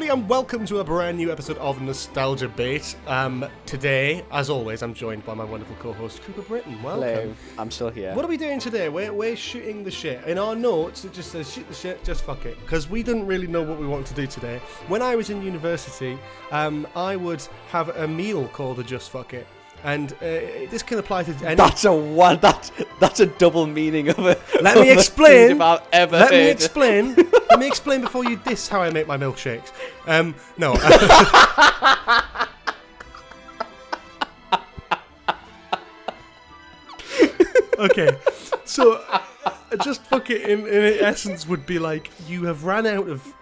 everybody, and welcome to a brand new episode of Nostalgia Bait. Today, as always, I'm joined by my wonderful co-host, Cooper Britton. Welcome. Hello, I'm still here. What are we doing today? We're shooting the shit. In our notes, it just says, shoot the shit, just fuck it. Because we didn't really know what we wanted to do today. When I was in university, I would have a meal called a just fuck it. And this can apply to any... That's a double meaning of it. Let me explain. Let me explain. Let me explain before you diss how I make my milkshakes. No. Okay. So, just fuck it in essence would be like you have ran out of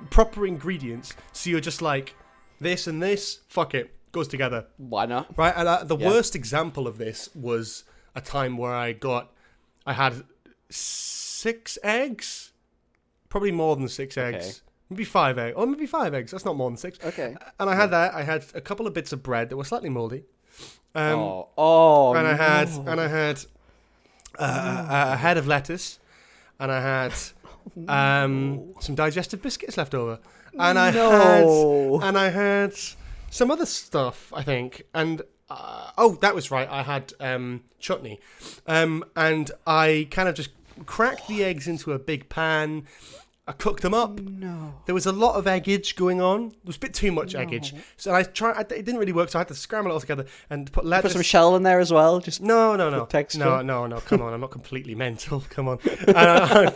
proper ingredients, so you're just like this and this. Fuck it. Goes together. Why not? Right, and the worst example of this was a time where I had 6 eggs, probably more than 6 eggs, maybe 5 eggs, or maybe 5 eggs. That's not more than 6. Okay. And I had that. I had a couple of bits of bread that were slightly mouldy. And I had a head of lettuce, and I had some digestive biscuits left over, and I had some other stuff, I think, and that was right. I had chutney, and I kind of just cracked the eggs into a big pan. I cooked them up. No. There was a lot of eggage going on. There was a bit too much eggage, so it didn't really work. So I had to scramble it all together and put lettuce. Put some shell in there as well. Just no. Texture. No. Come on, I'm not completely mental. Come on. I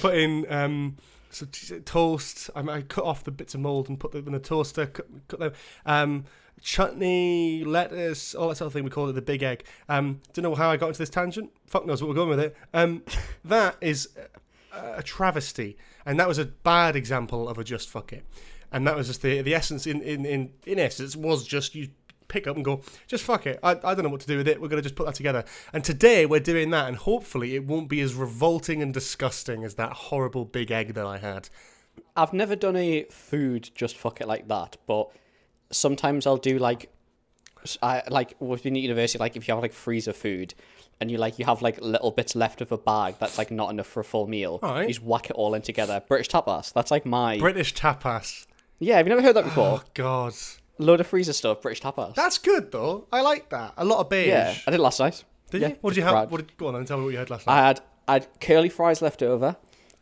put in. So toast. I cut off the bits of mold and put them in the toaster. Cut them. Chutney, lettuce, all that sort of thing. We call it the big egg. Don't know how I got into this tangent. Fuck knows what we're going with it. That is a travesty, and that was a bad example of a just fuck it. And that was just the essence. In essence, was just you pick up and go, just fuck it. I don't know what to do with it. We're going to just put that together. And today we're doing that, and hopefully it won't be as revolting and disgusting as that horrible big egg that I had. I've never done a food just fuck it like that, but sometimes I'll do like we've been at university, like if you have like freezer food and you have like little bits left of a bag that's like not enough for a full meal. All right. You just whack it all in together. British tapas. That's like my British tapas. Yeah, have you never heard that before? Oh God. Load of freezer stuff, British tapas. That's good though. I like that. A lot of beige. Yeah, I did last night. Did Yeah, you? What did you have? fried. Go on then, tell me what you had last night. I had curly fries left over.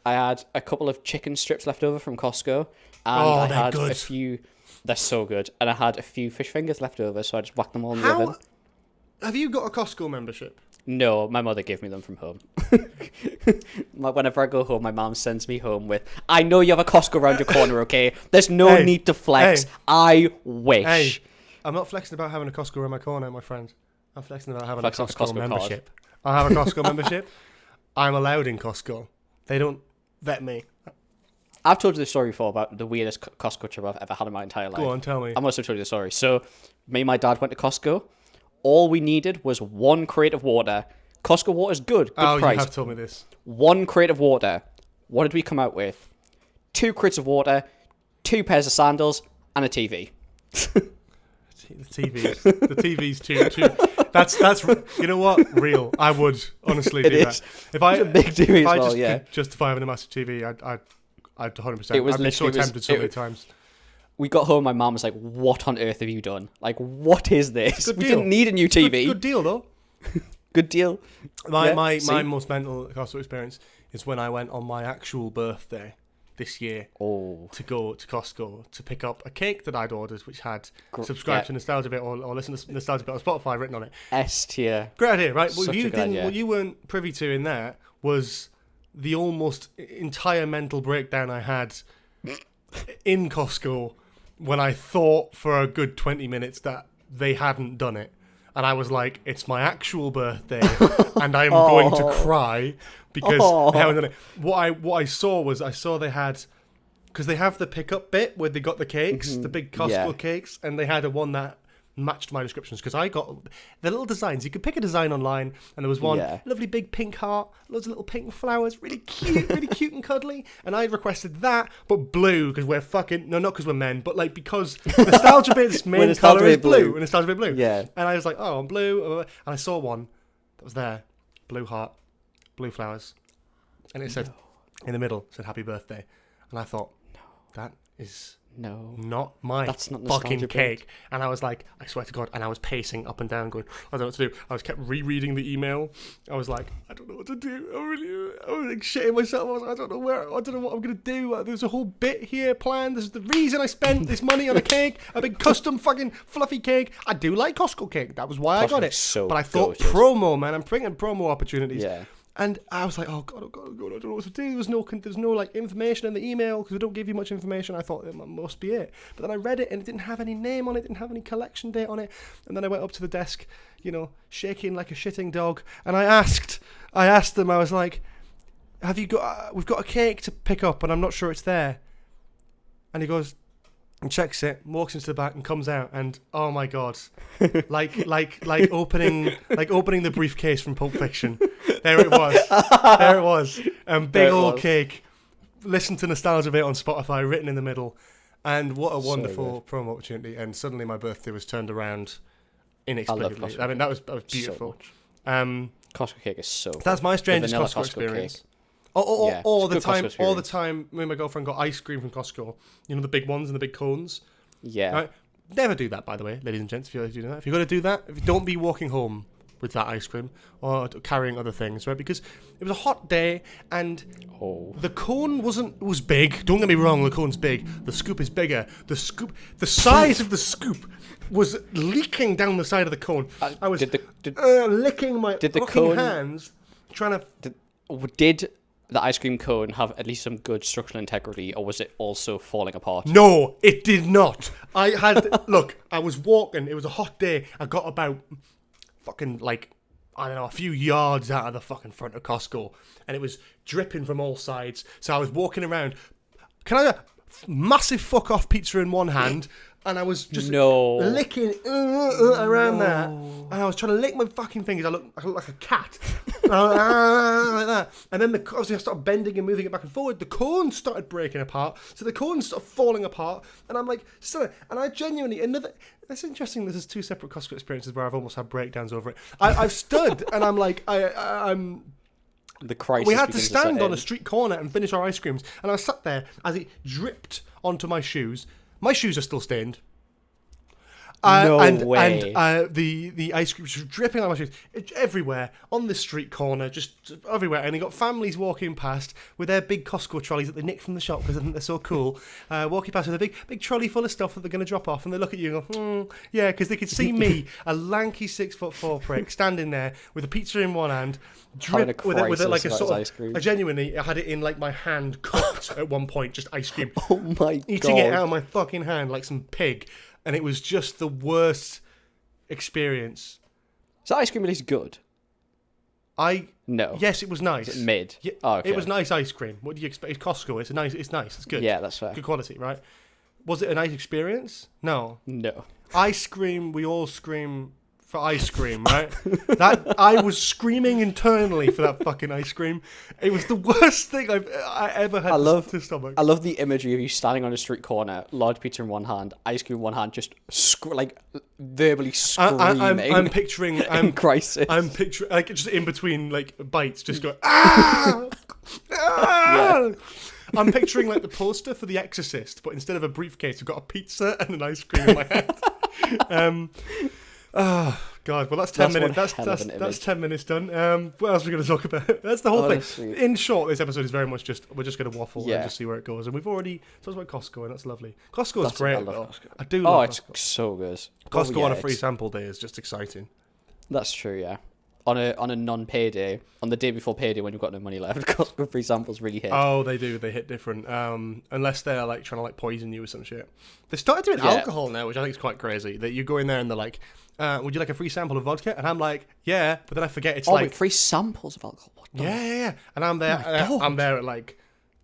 I had a couple of chicken strips left over from Costco. And I had good. a few... They're so good. And I had a few fish fingers left over, so I just whacked them all in the oven. Have you got a Costco membership? No, my mother gave me them from home. Whenever I go home, my mom sends me home with, I know you have a Costco around your corner, okay? There's no need to flex. I wish. Hey, I'm not flexing about having a Costco around my corner, my friend. I'm flexing about having a Costco membership. I have a Costco membership. I'm allowed in Costco. They don't vet me. I've told you the story before about the weirdest Costco trip I've ever had in my entire life. Go on, tell me. I must have told you the story. So, me and my dad went to Costco. All we needed was 1 crate of water. Costco water's good. Good price. You have told me this. 1 crate of water. What did we come out with? 2 crates of water, 2 pairs of sandals, and a TV. The TV's too. That's you know what? Real. I would honestly do that. If I could justify having a massive TV, I'd 100%. It was I've been so tempted so many times. We got home, my mum was like, what on earth have you done? Like, what is this? Good we deal. didn't need a new TV. Good deal, though. Good deal. My most mental Costco experience is when I went on my actual birthday this year to go to Costco to pick up a cake that I'd ordered, which had subscribe to Nostalgia Bit or listen to Nostalgia Bit on Spotify written on it. S tier. Great idea, right? What you weren't privy to in there was the almost entire mental breakdown I had in Costco when I thought for a good 20 minutes that they hadn't done it. And I was like, it's my actual birthday and I'm going to cry because they haven't done it. What I saw they had, because they have the pickup bit where they got the cakes, the big Costco cakes, and they had one that matched my descriptions because I got the little designs. You could pick a design online, and there was one lovely big pink heart, loads of little pink flowers, really cute and cuddly. And I requested that, but blue because we're fucking not because we're men, but like because Nostalgia Bit's main color is blue. And Nostalgia Bit blue. Yeah. And I was like, oh, I'm blue, and I saw one that was there, blue heart, blue flowers, and it said in the middle said happy birthday, and I thought that is No. not my That's not fucking nostalgia cake. And I was like, I swear to God, and I was pacing up and down going, I don't know what to do. I was kept rereading the email. I was like, I don't know what to do. I was like shitting myself. I was like, I don't know what I'm going to do. There's a whole bit here planned. This is the reason I spent this money on a cake, a big custom fucking fluffy cake. I do like Costco cake. That was why I got it. So but I thought gorgeous. promo, man. I'm bringing promo opportunities. Yeah. And I was like, oh God, I don't know what to do. There's no like information in the email because we don't give you much information. I thought it must be it. But then I read it and it didn't have any name on it, didn't have any collection date on it. And then I went up to the desk, shaking like a shitting dog. And I asked them, I was like, we've got a cake to pick up and I'm not sure it's there. And he goes, and checks it, walks into the back and comes out, and oh my God, like opening the briefcase from Pulp Fiction. There it was, big old cake. Listen to Nostalgia Bit on Spotify, written in the middle, and what a wonderful promo opportunity. And suddenly my birthday was turned around inexplicably. I mean, that was beautiful. So Costco cake is so good. That's my strangest Costco experience. Cake. All the time, me and my girlfriend got ice cream from Costco. The big ones and the big cones. Yeah. Right? Never do that, by the way, ladies and gents. If you're doing that, if you're going to do that, don't be walking home with that ice cream or carrying other things, right? Because it was a hot day and the cone was big. Don't get me wrong, the cone's big. The scoop is bigger. The size of the scoop was leaking down the side of the cone. I was licking my hands, trying to. Did the ice cream cone have at least some good structural integrity, or was it also falling apart? No, it did not. I was walking. It was a hot day. I got about fucking a few yards out of the fucking front of Costco, and it was dripping from all sides. So I was walking around. Can I massive fuck off pizza in one hand? And I was just licking around that. And I was trying to lick my fucking fingers. I look like a cat. Like that. And then obviously I started bending and moving it back and forward. The cone started breaking apart. So the cone started falling apart. And I'm like, and I genuinely, that's interesting. This is two separate Costco experiences where I've almost had breakdowns over it. I've stood and I'm like, I'm... The crisis. We had to stand on a street corner and finish our ice creams. And I sat there as it dripped onto my shoes. My shoes are still stained. No way. And the ice cream was dripping on my shoes. Everywhere. On the street corner. Just everywhere. And you got families walking past with their big Costco trolleys that they nick from the shop because I think they're so cool. Walking past with a big trolley full of stuff that they're going to drop off. And they look at you and go, yeah, because they could see me, a lanky 6'4" prick, standing there with a pizza in one hand. Drip with it like a sort of ice cream. I genuinely had it in like my hand cooked at one point, just ice cream. Oh my God. Eating it out of my fucking hand like some pig. And it was just the worst experience. Is that ice cream at least good? No. Yes, it was nice. Is it mid? Yeah, okay. It was nice ice cream. What do you expect? It's Costco. It's nice. It's good. Yeah, that's fair. Good quality, right? Was it a nice experience? No. Ice cream. We all scream for ice cream, right? That I was screaming internally for that fucking ice cream. It was the worst thing I ever had to stomach. I love the imagery of you standing on a street corner, large pizza in one hand, ice cream in one hand, just verbally screaming. I'm picturing crisis. I'm picturing just in between bites, just going ah! Yeah. I'm picturing the poster for The Exorcist, but instead of a briefcase, I've got a pizza and an ice cream in my hand. Oh God! Well, that's 10 minutes. That's 10 minutes done. What else are we going to talk about? That's the whole thing. In short, this episode is very much we're just going to waffle and just see where it goes. And we've already talked about Costco, and that's lovely. Costco is great. I do love Costco. It's so good. Costco on a free sample day is just exciting. That's true. Yeah. On a non-payday, on the day before payday when you've got no money left, Costco free samples really hit. Oh, they do. They hit different. Unless they're trying to poison you with some shit. They started doing alcohol now, which I think is quite crazy. That you go in there and they're like, would you like a free sample of vodka? And I'm like, yeah, but then I forget it's free samples of alcohol. What the yeah. And I'm there. I'm there at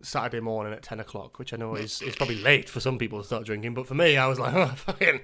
Saturday morning at 10 o'clock, which I know is probably late for some people to start drinking, but for me, I was like, oh, fucking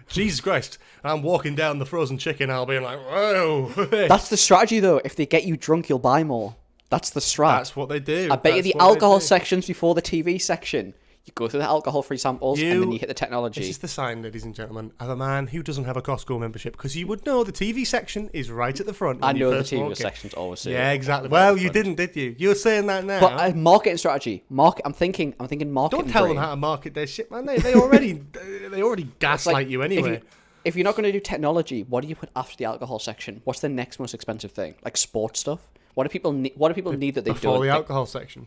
Jesus Christ. And I'm walking down the frozen chicken, I'll be like, whoa. That's the strategy, though. If they get you drunk, you'll buy more. That's the strat. That's what they do. I bet you the alcohol section's before the TV section. You go through the alcohol-free samples, and then you hit the technology. This is the sign, ladies and gentlemen, of a man who doesn't have a Costco membership, because you would know the TV section is right at the front. I know the TV section's always. Yeah, exactly. Well, you didn't, did you? You're saying that now. But marketing strategy. I'm thinking marketing. Don't tell them how to market their shit, man. They already gaslight you anyway. If you're not going to do technology, what do you put after the alcohol section? What's the next most expensive thing? Like sports stuff? What do people need? What do people need that they don't? Before the alcohol section.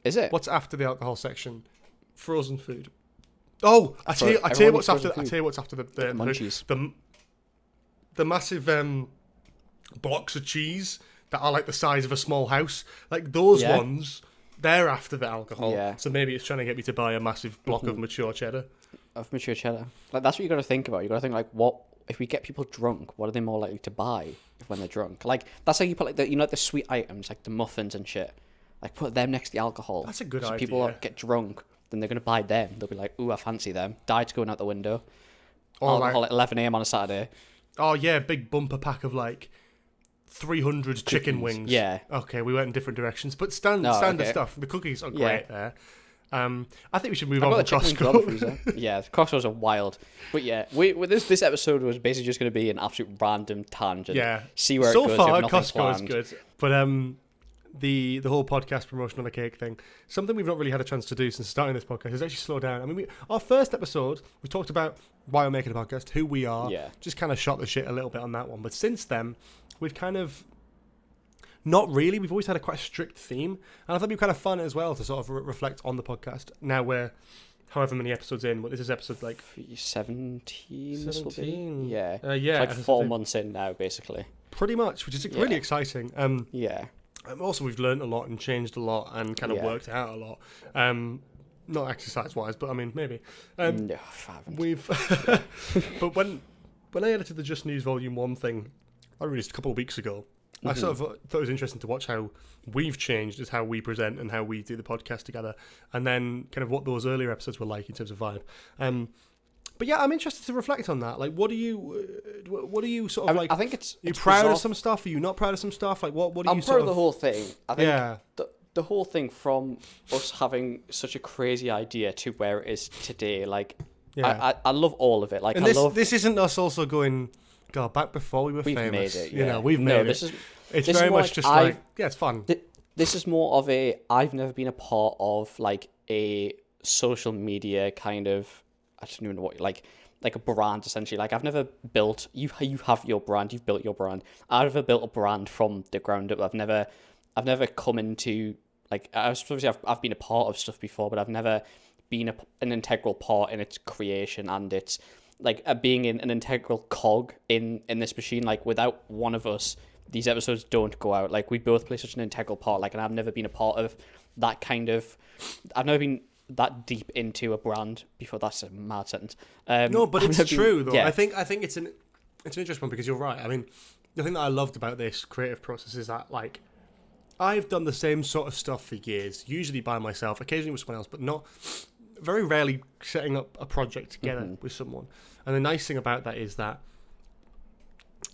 Is it? What's after the alcohol section? Frozen food. Oh, I tell you what's after. I tell you what's after the munchies. The massive blocks of cheese that are like the size of a small house. Like those ones, they're after the alcohol. Yeah. So maybe it's trying to get me to buy a massive block of mature cheddar. Of mature cheddar. Like that's what you got to think about. You got to think like, what if we get people drunk? What are they more likely to buy when they're drunk? Like that's how you put like the the sweet items like the muffins and shit. Like put them next to the alcohol. That's a good idea. People get drunk, then they're gonna buy them. They'll be like, "Ooh, I fancy them." Diet's going out the window. Or alcohol at 11 a.m. on a Saturday. Oh yeah, big bumper pack of like 300 chicken wings. Yeah. Okay, we went in different directions, but standard stuff. The cookies are great there. I think we should move on to Costco. Yeah, Costco's are wild. But yeah, this episode was basically just going to be an absolute random tangent. Yeah. See where so it goes. So far, Costco is good. But the whole podcast promotion on a cake thing, something we've not really had a chance to do since starting this podcast is actually slow down. I mean, our first episode, we talked about why we're making a podcast, who we are, just kind of shot the shit a little bit on that one. But since then, we've kind of not really. We've always had a quite strict theme, and I thought it'd be kind of fun as well to sort of reflect on the podcast. Now we're however many episodes in, but this is episode like 17. 17. Yeah. Yeah. It's like 4 months in now, basically. Pretty much, which is really exciting. Yeah. Also, we've learned a lot and changed a lot and kind of worked out a lot. Not exercise-wise, but I mean, maybe. No, I haven't. We've... But when I edited the Just News Volume 1 thing, I released a couple of weeks ago, I sort of thought it was interesting to watch how we've changed as how we present and how we do the podcast together, and then kind of what those earlier episodes were like in terms of vibe. But yeah, I'm interested to reflect on that. Like, what do you sort of like? I think it's. Are you proud of some stuff? Are you not proud of some stuff? Like, what do you? I'm proud of the whole thing. I think yeah. The whole thing from us having such a crazy idea to where it is today. Like, I love all of it. Like, and this isn't us also going, God, back before we were famous. Made it. You know, we've made it. It's very much just like it's fun. This is more of a. I've never been a part of like a social media kind of. I don't even know what like a brand essentially. Like I've never built. You have your brand. You've built your brand. I've never built a brand from the ground up. I've never come into like. Obviously I've been a part of stuff before, but I've never been an integral part in its creation and its like being an integral cog in this machine. Like without one of us, these episodes don't go out. Like we both play such an integral part. Like, and I've never been a part of that kind of. I've never been that deep into a brand before. That's a mad sentence. No, but it's true though. Yeah. I think it's an interesting one because you're right. I mean, the thing that I loved about this creative process is that like I've done the same sort of stuff for years, usually by myself, occasionally with someone else, but not very rarely setting up a project together with someone. And the nice thing about that is that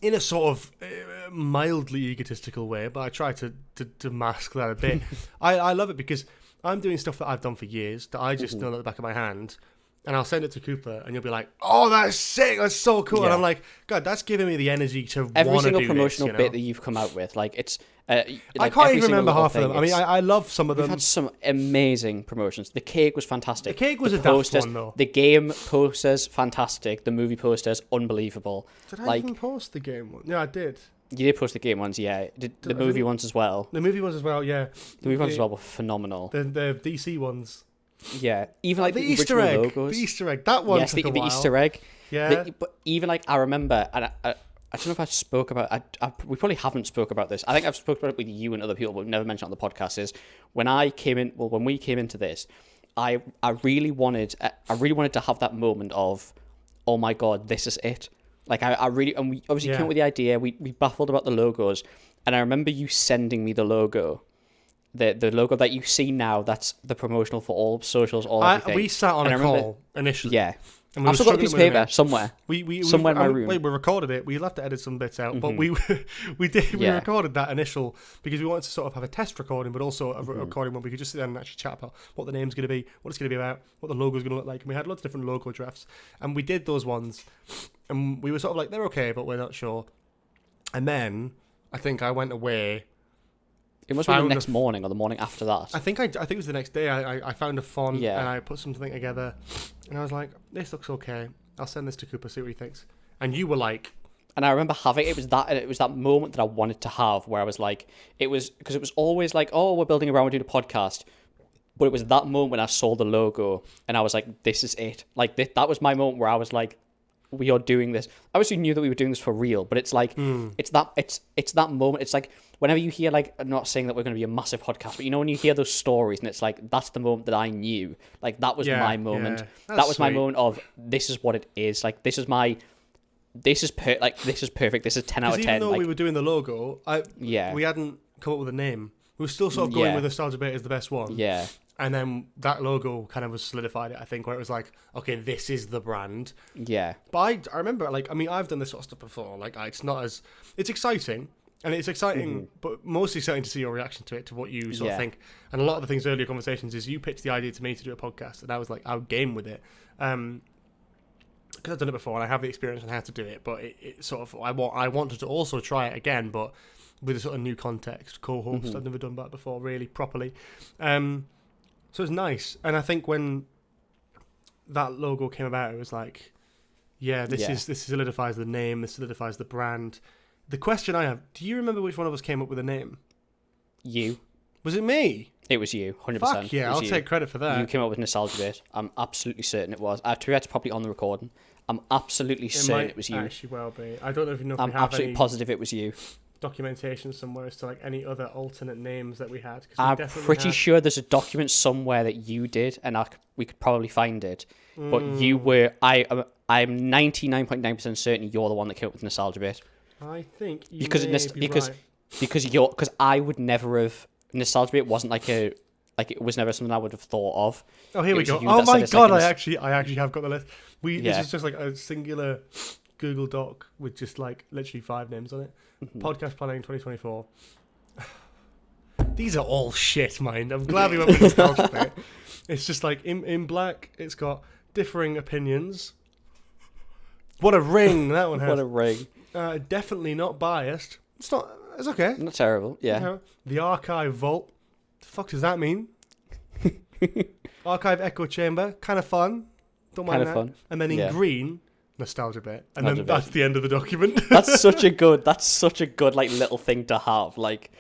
in a sort of mildly egotistical way, but I try to mask that a bit. I love it because I'm doing stuff that I've done for years that I just know at the back of my hand, and I'll send it to Cooper, and you'll be like, "Oh, that's sick! That's so cool!" Yeah. And I'm like, "God, that's giving me the energy to want to do every single promotional this, bit that you've come out with. Like it's, like I can't even remember half of them. I mean, I love some of them. We've had some amazing promotions. The cake was fantastic. The cake was a daft one, though. The game posters, fantastic. The movie posters, unbelievable. Did I even post the game one? Yeah, I did. You did post the game ones, yeah. The movie ones as well. The movie ones as well, yeah. The movie ones as well were phenomenal. The DC ones. Yeah, even like the Easter egg logos. The Easter egg. That one took a while. The Easter egg. Yeah. But even like I remember, and I don't know if I spoke about. We probably haven't spoke about this. I think I've spoken about it with you and other people, but we've never mentioned it on the podcast. Is when we came into this, I really wanted to have that moment of, oh my God, this is it. Like I really, and we obviously came up with the idea. We baffled about the logos, and I remember you sending me the logo. The logo that you see now, that's the promotional for all socials, all everything. We sat on a call initially. Yeah. And I've still got a piece of paper name. somewhere. We somewhere in my room. We recorded it. We'll have to edit some bits out, but we Yeah. recorded that initial because we wanted to sort of have a test recording, but also a recording where we could just sit down and actually chat about what the name's going to be, what it's going to be about, what the logo's going to look like. And we had lots of different logo drafts, and we did those ones, and we were sort of like, they're okay, but we're not sure. And then I think I went away. It must be the next morning or the morning after that. I think it was the next day. I found a font Yeah. and I put something together, and I was like, this looks okay. I'll send this to Cooper, see what he thinks. And you were like, and I remember having it was that moment that I wanted to have where I was like, it was because it was always like, oh, we're building around, we're doing a podcast, but it was that moment when I saw the logo and I was like, this is it. Like that was my moment where I was like, we are doing this. I obviously knew that we were doing this for real, but it's like it's that moment. It's like whenever you hear, like, I'm not saying that we're going to be a massive podcast, but you know when you hear those stories and it's like that's the moment that I knew. Like that was my moment. Yeah. That was my sweet. moment of this is what it is. Like this is perfect. This is 10 out of 10. Even though like, we were doing the logo, Yeah. we hadn't come up with a name. We were still sort of going Yeah. with Nostalgia Bait as the best one. yeah. And then that logo kind of was solidified it, I think, where it was like, okay, this is the brand. Yeah. But I remember, like, I mean, I've done this sort of stuff before. Like, it's exciting. And it's exciting, but mostly exciting to see your reaction to it, to what you sort of think. And a lot of the things earlier conversations is you pitched the idea to me to do a podcast, and I was like, I would game with it. Because I've done it before, and I have the experience on how to do it, but it sort of, I wanted to also try it again, but with a sort of new context, co-host. I've never done that before, really, properly. So it's nice. And I think when that logo came about, it was like, this solidifies the name, this solidifies the brand. The question I have, do you remember which one of us came up with a name? You. Was it me? It was you, 100%. Fuck yeah, I'll take credit for that. You came up with Nostalgia Bait. I'm absolutely certain it was. To be honest, probably on the recording. I'm absolutely certain it was you. Actually well be. I don't know if you know if I'm we have absolutely any positive it was you. documentation somewhere as to like any other alternate names that we had. 'Cause I'm pretty sure there's a document somewhere that you did, and we could probably find it. But you were, I'm 99.9% certain you're the one that came up with Nostalgia Bait. I think you Because may be right. because I would never have, Nostalgia Bait wasn't it was never something I would have thought of. Oh, here It we was go. you Oh that said my it's god, like I actually have got the list. This Yeah. is just like a singular Google Doc with just like literally 5 names on it. Podcast planning 2024. These are all shit, mind. I'm glad we went with Nostalgia Bit. It's just like in black, it's got differing opinions. What a ring that one has. What a ring. Definitely not biased. It's not. It's okay. Not terrible, yeah. No. The Archive Vault. The fuck does that mean? Archive Echo Chamber. Kind of fun. Don't mind Kind of that. fun. And then in Yeah. green, Nostalgia Bit. And Nostalgia then Bit. that's the end of the document. That's such a good like little thing to have. Like,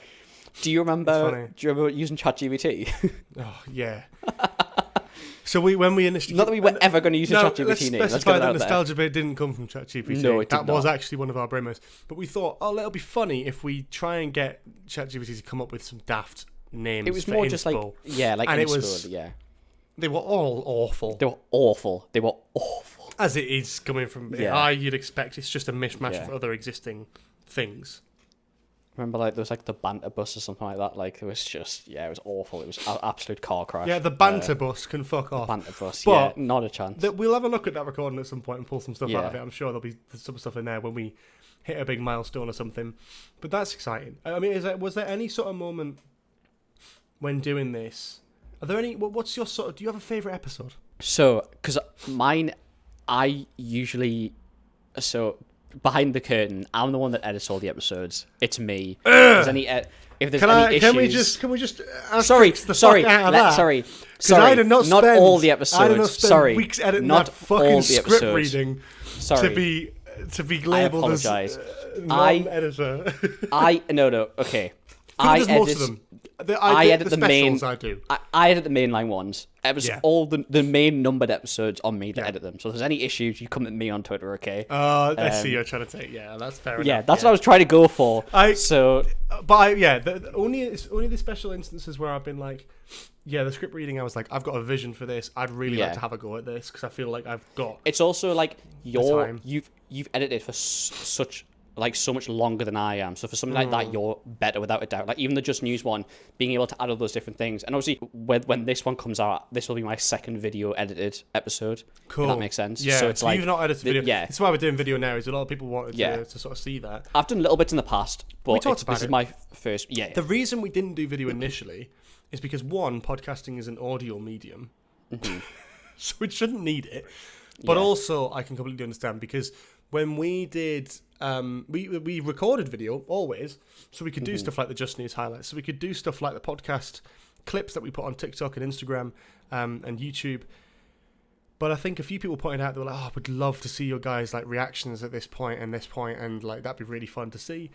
do you remember using ChatGPT? Oh yeah. So when we initially Not that we were ever going to use a ChatGPT name. Let's specify get that that out there. Nostalgia Bit didn't come from ChatGPT. No, it did that was not. actually one of our brainwaves. But we thought, oh, it'll be funny if we try and get ChatGPT to come up with some daft names. It was for more just like inspo. like And it inspo, was- yeah. They were all awful. They were awful. They were awful. As it is coming from Yeah. you'd expect. It's just a mishmash Yeah. of other existing things. Remember, like, there was like the banter bus or something like that. Like, it was just, it was awful. It was an absolute car crash. Yeah, the banter bus can fuck off. Banter bus, But not a chance. We'll have a look at that recording at some point and pull some stuff out Yeah. of it. I'm sure there'll be some stuff in there when we hit a big milestone or something. But that's exciting. I mean, was there any sort of moment when doing this? Are there any? What's your sort of? Do you have a favorite episode? So, because mine, behind the curtain, I'm the one that edits all the episodes. It's me. If there's any issues, Can we just? Ask sorry, the sorry, fuck out of that? sorry. I did not spend all the episodes. I did not spend sorry, weeks editing not that fucking all the script episodes. reading Sorry, to be labelled as apologise. non-editor. no. Okay, I I edit most edit. of them. I edit the main. specials, I do. I edit the mainline ones. It was Yeah. all the main numbered episodes on me to Yeah. edit them. So if there's any issues, you come at me on Twitter, okay? I see you're trying to take. Yeah, that's fair enough. Yeah, that's what I was trying to go for. Only the special instances where I've been like, the script reading, I was like, I've got a vision for this. I'd really like Yeah. to have a go at this because I feel like I've got. It's also like time. you've edited for such like so much longer than I am. So for something like that, you're better without a doubt. Like even the Just News one, being able to add all those different things. And obviously, when this one comes out, this will be my second video edited episode. Cool. If that makes sense. Yeah. So it's like you've not edited video. Yeah. That's why we're doing video now. Is a lot of people wanted to sort of see that. I've done little bits in the past, but this is my first. Yeah. The reason we didn't do video initially is because one, podcasting is an audio medium, so we shouldn't need it. But also, I can completely understand because when we did, we recorded video always, so we could do stuff like the Just News highlights. So we could do stuff like the podcast clips that we put on TikTok and Instagram and YouTube. But I think a few people pointed out, they were like, "Oh, I would love to see your guys' like reactions at this point and this point, and like that'd be really fun to see."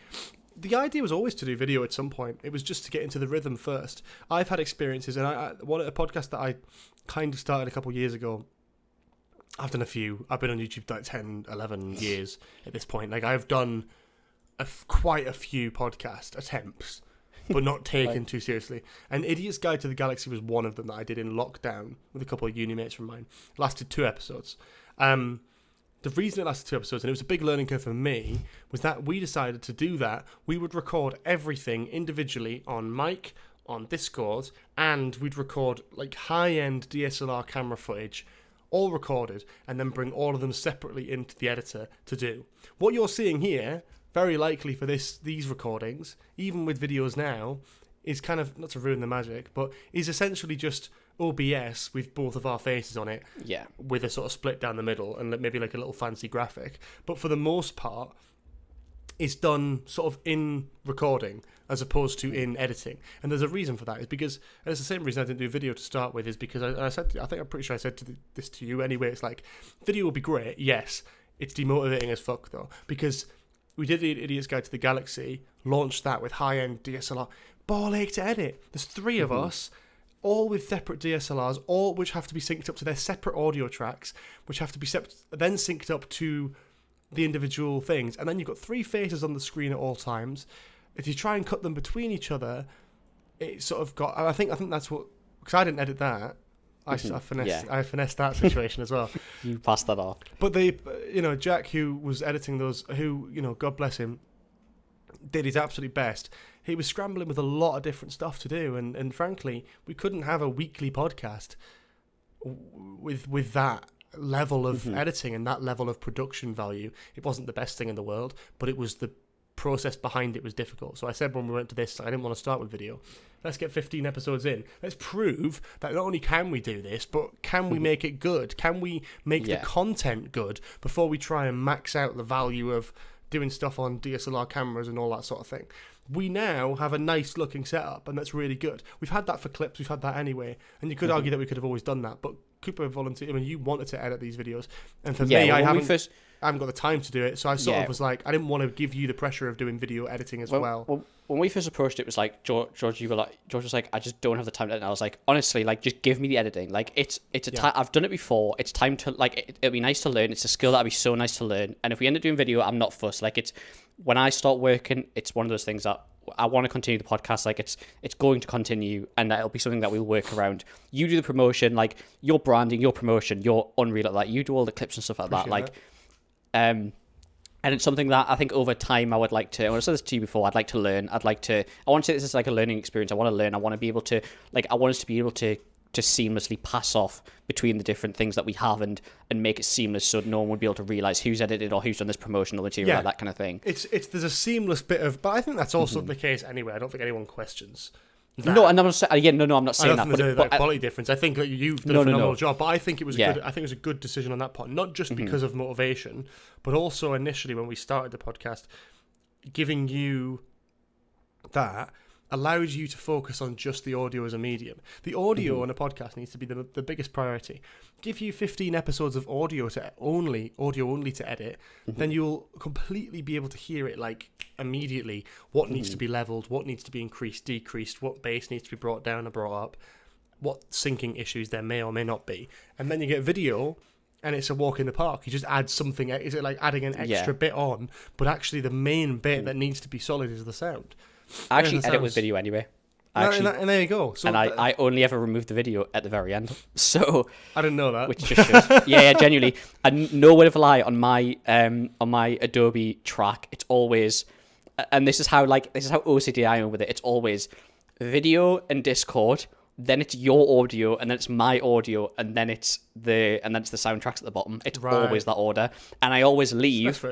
The idea was always to do video at some point. It was just to get into the rhythm first. I've had experiences, and a podcast that I kind of started a couple of years ago. I've done a few. I've been on YouTube like 10, 11 years at this point. Like I've done quite a few podcast attempts, but not taken too seriously. And Idiot's Guide to the Galaxy was one of them that I did in lockdown with a couple of uni mates from mine. It lasted 2 episodes. The reason it lasted 2 episodes, and it was a big learning curve for me, was that we decided to do that. We would record everything individually on mic, on Discord, and we'd record like high-end DSLR camera footage, all recorded, and then bring all of them separately into the editor to do. What you're seeing here, very likely for these recordings, even with videos now, is kind of, not to ruin the magic, but is essentially just OBS with both of our faces on it, with a sort of split down the middle and maybe like a little fancy graphic. But for the most part, it's done sort of in recording as opposed to in editing. And there's a reason for that. It's because, and it's the same reason I didn't do video to start with, is because I'm pretty sure I said this to you anyway. It's like, video will be great, yes. It's demotivating as fuck though, because we did the Idiot's Guide to the Galaxy, launched that with high-end DSLR, ball ache to edit. There's 3 of us, all with separate DSLRs, all which have to be synced up to their separate audio tracks, which have to be then synced up to the individual things. And then you've got 3 faces on the screen at all times. If you try and cut them between each other, it sort of got... I think that's what... Because I didn't edit that. I finessed that situation as well. You passed that off. But Jack, who was editing those, who, God bless him, did his absolute best. He was scrambling with a lot of different stuff to do, and frankly, we couldn't have a weekly podcast with that level of editing and that level of production value. It wasn't the best thing in the world, but it was the process behind it was difficult. So I said when we went to this, I didn't want to start with video. Let's get 15 episodes in. Let's prove that not only can we do this, but can we make it good? Can we make the content good before we try and max out the value of doing stuff on DSLR cameras and all that sort of thing? We now have a nice looking setup, and that's really good. We've had that for clips, we've had that anyway, and you could argue that we could have always done that, but Cooper volunteered. I mean, you wanted to edit these videos, and for me, I haven't got the time to do it, so I sort of was like, I didn't want to give you the pressure of doing video editing as well. When we first approached it, was like, George was like, I just don't have the time to edit. And I was like, honestly, like, just give me the editing. Like, I've done it before. It's time to, like, it'll be nice to learn. It's a skill that'd be so nice to learn. And if we end up doing video, I'm not fussed. Like, when I start working, it's one of those things that I want to continue the podcast. Like, it's going to continue, and it'll be something that we'll work around. You do the promotion, like, your branding, your promotion, you're unreal at that. You do all the clips and stuff like that. Like, and it's something that I think over time I would like to, and I said this to you before, I'd like to learn. I want to say this is like a learning experience. I want to learn. I want to be able to, like, I want us to be able to seamlessly pass off between the different things that we have and make it seamless, so no one would be able to realize who's edited or who's done this promotional material, that kind of thing. There's a seamless bit of, but I think that's also the case anyway. I don't think anyone questions that. No, and I'm not saying I'm not saying that. There's a quality difference. I think that you've done a phenomenal job, but I think it was good. I think it was a good decision on that part, not just because of motivation, but also initially when we started the podcast, giving you that allows you to focus on just the audio as a medium. The audio on a podcast needs to be the biggest priority. Give you 15 episodes of audio only to edit, then you'll completely be able to hear it like immediately. What needs to be leveled, what needs to be increased, decreased, what bass needs to be brought down or brought up, what syncing issues there may or may not be. And then you get video, and it's a walk in the park. You just add something. Is it like adding an extra bit on? But actually the main bit that needs to be solid is the sound. I actually edit with video anyway. And there you go. So I only ever removed the video at the very end. So I didn't know that. Which just shows. yeah, genuinely. And no word of a lie, on my Adobe track, it's always, and this is how OCD I am with it. It's always video and Discord, then it's your audio, and then it's my audio, and then it's the soundtracks at the bottom. It's always that order. And I always leave.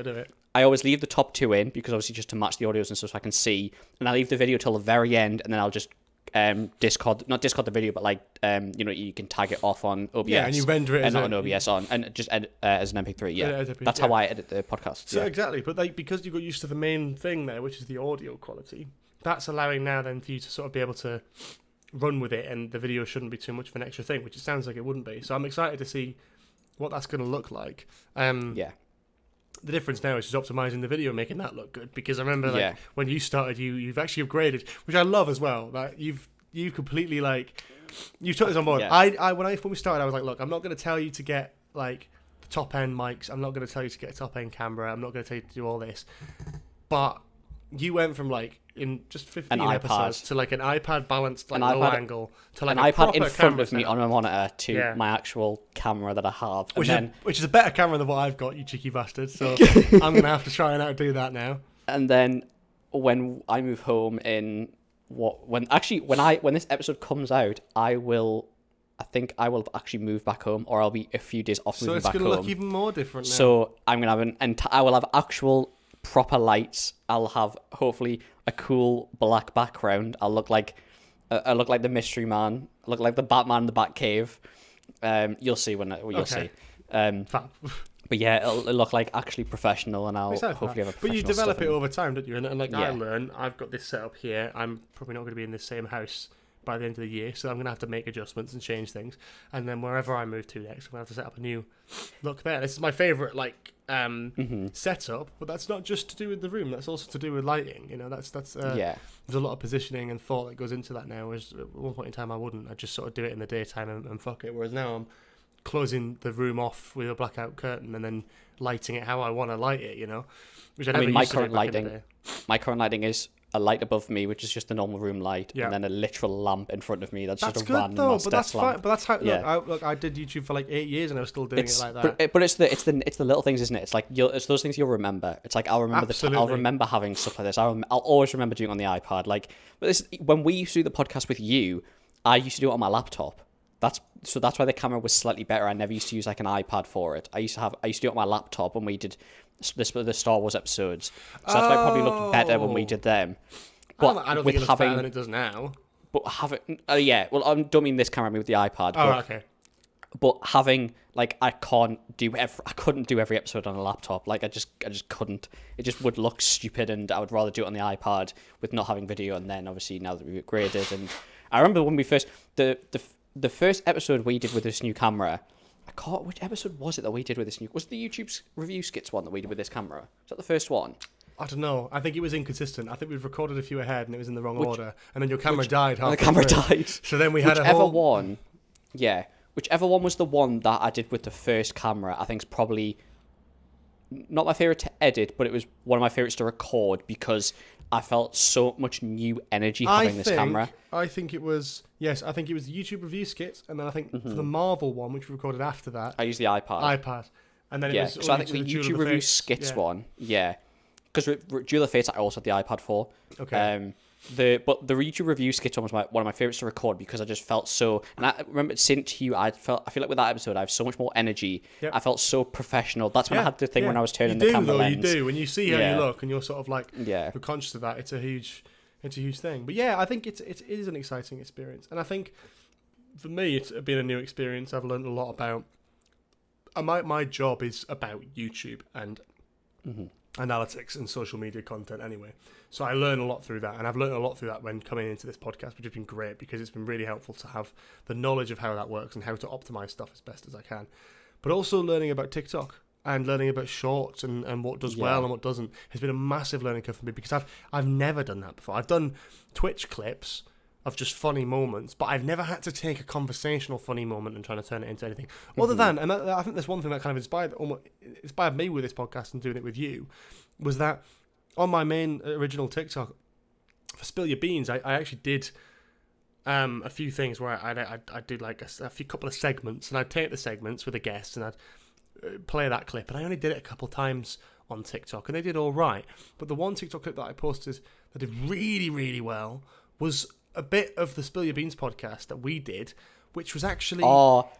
I always leave the top two in, because obviously just to match the audios and stuff, so I can see. And I leave the video till the very end, and then I'll just not discard the video, but you can tag it off on OBS. Yeah, and you render it and not an OBS on, and just edit as an MP3. Yeah, that's how I edit the podcast. So exactly, but because you got used to the main thing there, which is the audio quality, that's allowing now then for you to sort of be able to run with it, and the video shouldn't be too much of an extra thing, which it sounds like it wouldn't be. So I'm excited to see what that's going to look like. Yeah. The difference now is just optimizing the video, making that look good. Because I remember when you started, you've actually upgraded, which I love as well. That you've completely you took this on board. Yeah. When we started, I was like, look, I'm not going to tell you to get the top end mics. I'm not going to tell you to get a top end camera. I'm not going to tell you to do all this. But you went from in just 15 episodes to an iPad balanced low angle to an iPad in front of me on a monitor to my actual camera that I have, which is a better camera than what I've got, you cheeky bastard. So I'm gonna have to try and outdo that now. And then when I move home when this episode comes out, I think I will actually move back home, or I'll be a few days off moving back home. So it's gonna look even more different now. So I'm gonna have I will have actual proper lights. I'll have hopefully a cool black background. I'll look like the Mystery Man. I'll look like the Batman in the Batcave. You'll see you'll see. But yeah, it'll look like actually professional, and I'll hopefully have a professional. But you develop it over time, don't you? And I learn. I've got this set up here. I'm probably not going to be in the same house by the end of the year, so I'm going to have to make adjustments and change things. And then wherever I move to next, I'm going to have to set up a new look there. This is my favourite setup, but that's not just to do with the room. That's also to do with lighting. That's there's a lot of positioning and thought that goes into that now. Whereas at one point in time I wouldn't. I'd just sort of do it in the daytime and fuck it. Whereas now I'm closing the room off with a blackout curtain and then lighting it how I want to light it. Which my current lighting is a light above me, which is just a normal room light, and then a literal lamp in front of me. That's just a random though, but that's lamp. Fine. But that's how. Look, I did YouTube for 8 years, and I was still doing it like that. But it's the little things, isn't it? It's those things you'll remember. It's I'll remember I'll remember having stuff like this. I'll always remember doing it on the iPad. But when we used to do the podcast with you, I used to do it on my laptop. That's why the camera was slightly better. I never used to use an iPad for it. I used to do it on my laptop when we did the Star Wars episodes. So that's why it probably looked better when we did them. But I don't think it looks better than it does now. But I don't mean this camera, I mean with the iPad. Okay. But having I couldn't do every episode on a laptop. I just couldn't. It just would look stupid, and I would rather do it on the iPad with not having video. And then obviously now that we've upgraded, and I remember when we first the first episode we did with this new camera. Which episode was it that we did with this new? Was it the YouTube review skits one that we did with this camera? Was that the first one? I don't know. I think it was inconsistent. I think we've recorded a few ahead and it was in the wrong order. And then your camera died halfway the camera through. died. So then we had whichever one was the one that I did with the first camera, I think is probably not my favourite to edit, but it was one of my favourites to record because I felt so much new energy having this camera. I think it was the YouTube review skits, and then I think for the Marvel one, which we recorded after that, I used the iPad. And then it was so I think the YouTube review skits one, because Duel of Fates I also had the iPad for. Okay. But the YouTube review skits one was one of my favorites to record because I just felt so. And I remember saying to you, I feel like with that episode I have so much more energy. Yep. I felt so professional. That's when I had the thing when I was turning the camera lens. You do when you see how you look and you're sort of you're conscious of that. It's a huge thing. But I think it is an exciting experience, and I think for me it's been a new experience. I've learned a lot about. My job is about YouTube and analytics and social media content anyway. So I learn a lot through that, and I've learned a lot through that when coming into this podcast, which has been great because it's been really helpful to have the knowledge of how that works and how to optimize stuff as best as I can. But also learning about TikTok and learning about shorts and what does well and what doesn't has been a massive learning curve for me because I've never done that before. I've done Twitch clips of just funny moments, but I've never had to take a conversational funny moment and try to turn it into anything other than, and I think that's one thing that kind of inspired me with this podcast and doing it with you, was that on my main original TikTok for Spill Your Beans, I actually did a few things where I'd do like a few couple of segments, and I'd take the segments with a guest and I'd play that clip, and I only did it a couple times on TikTok, and they did all right. But the one TikTok clip that I posted that did really, really well was a bit of the Spill Your Beans podcast that we did, which was actually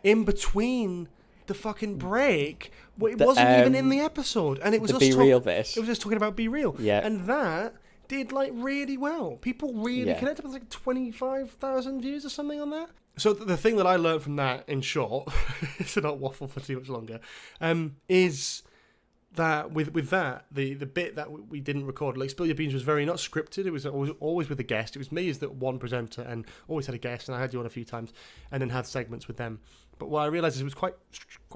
in between the fucking break. It wasn't even in the episode, and it was the us Be Real bit. It was just talking about Be Real, and that did like really well. People really connected with like 25,000 views or something on that. So the thing that I learned from that, in short, to not waffle for too much longer, is that with that, the bit that we didn't record, like Spill Your Beans was very not scripted. It was always with a guest. It was me as the one presenter and always had a guest, and I had you on a few times and then had segments with them. But what I realised is it was quite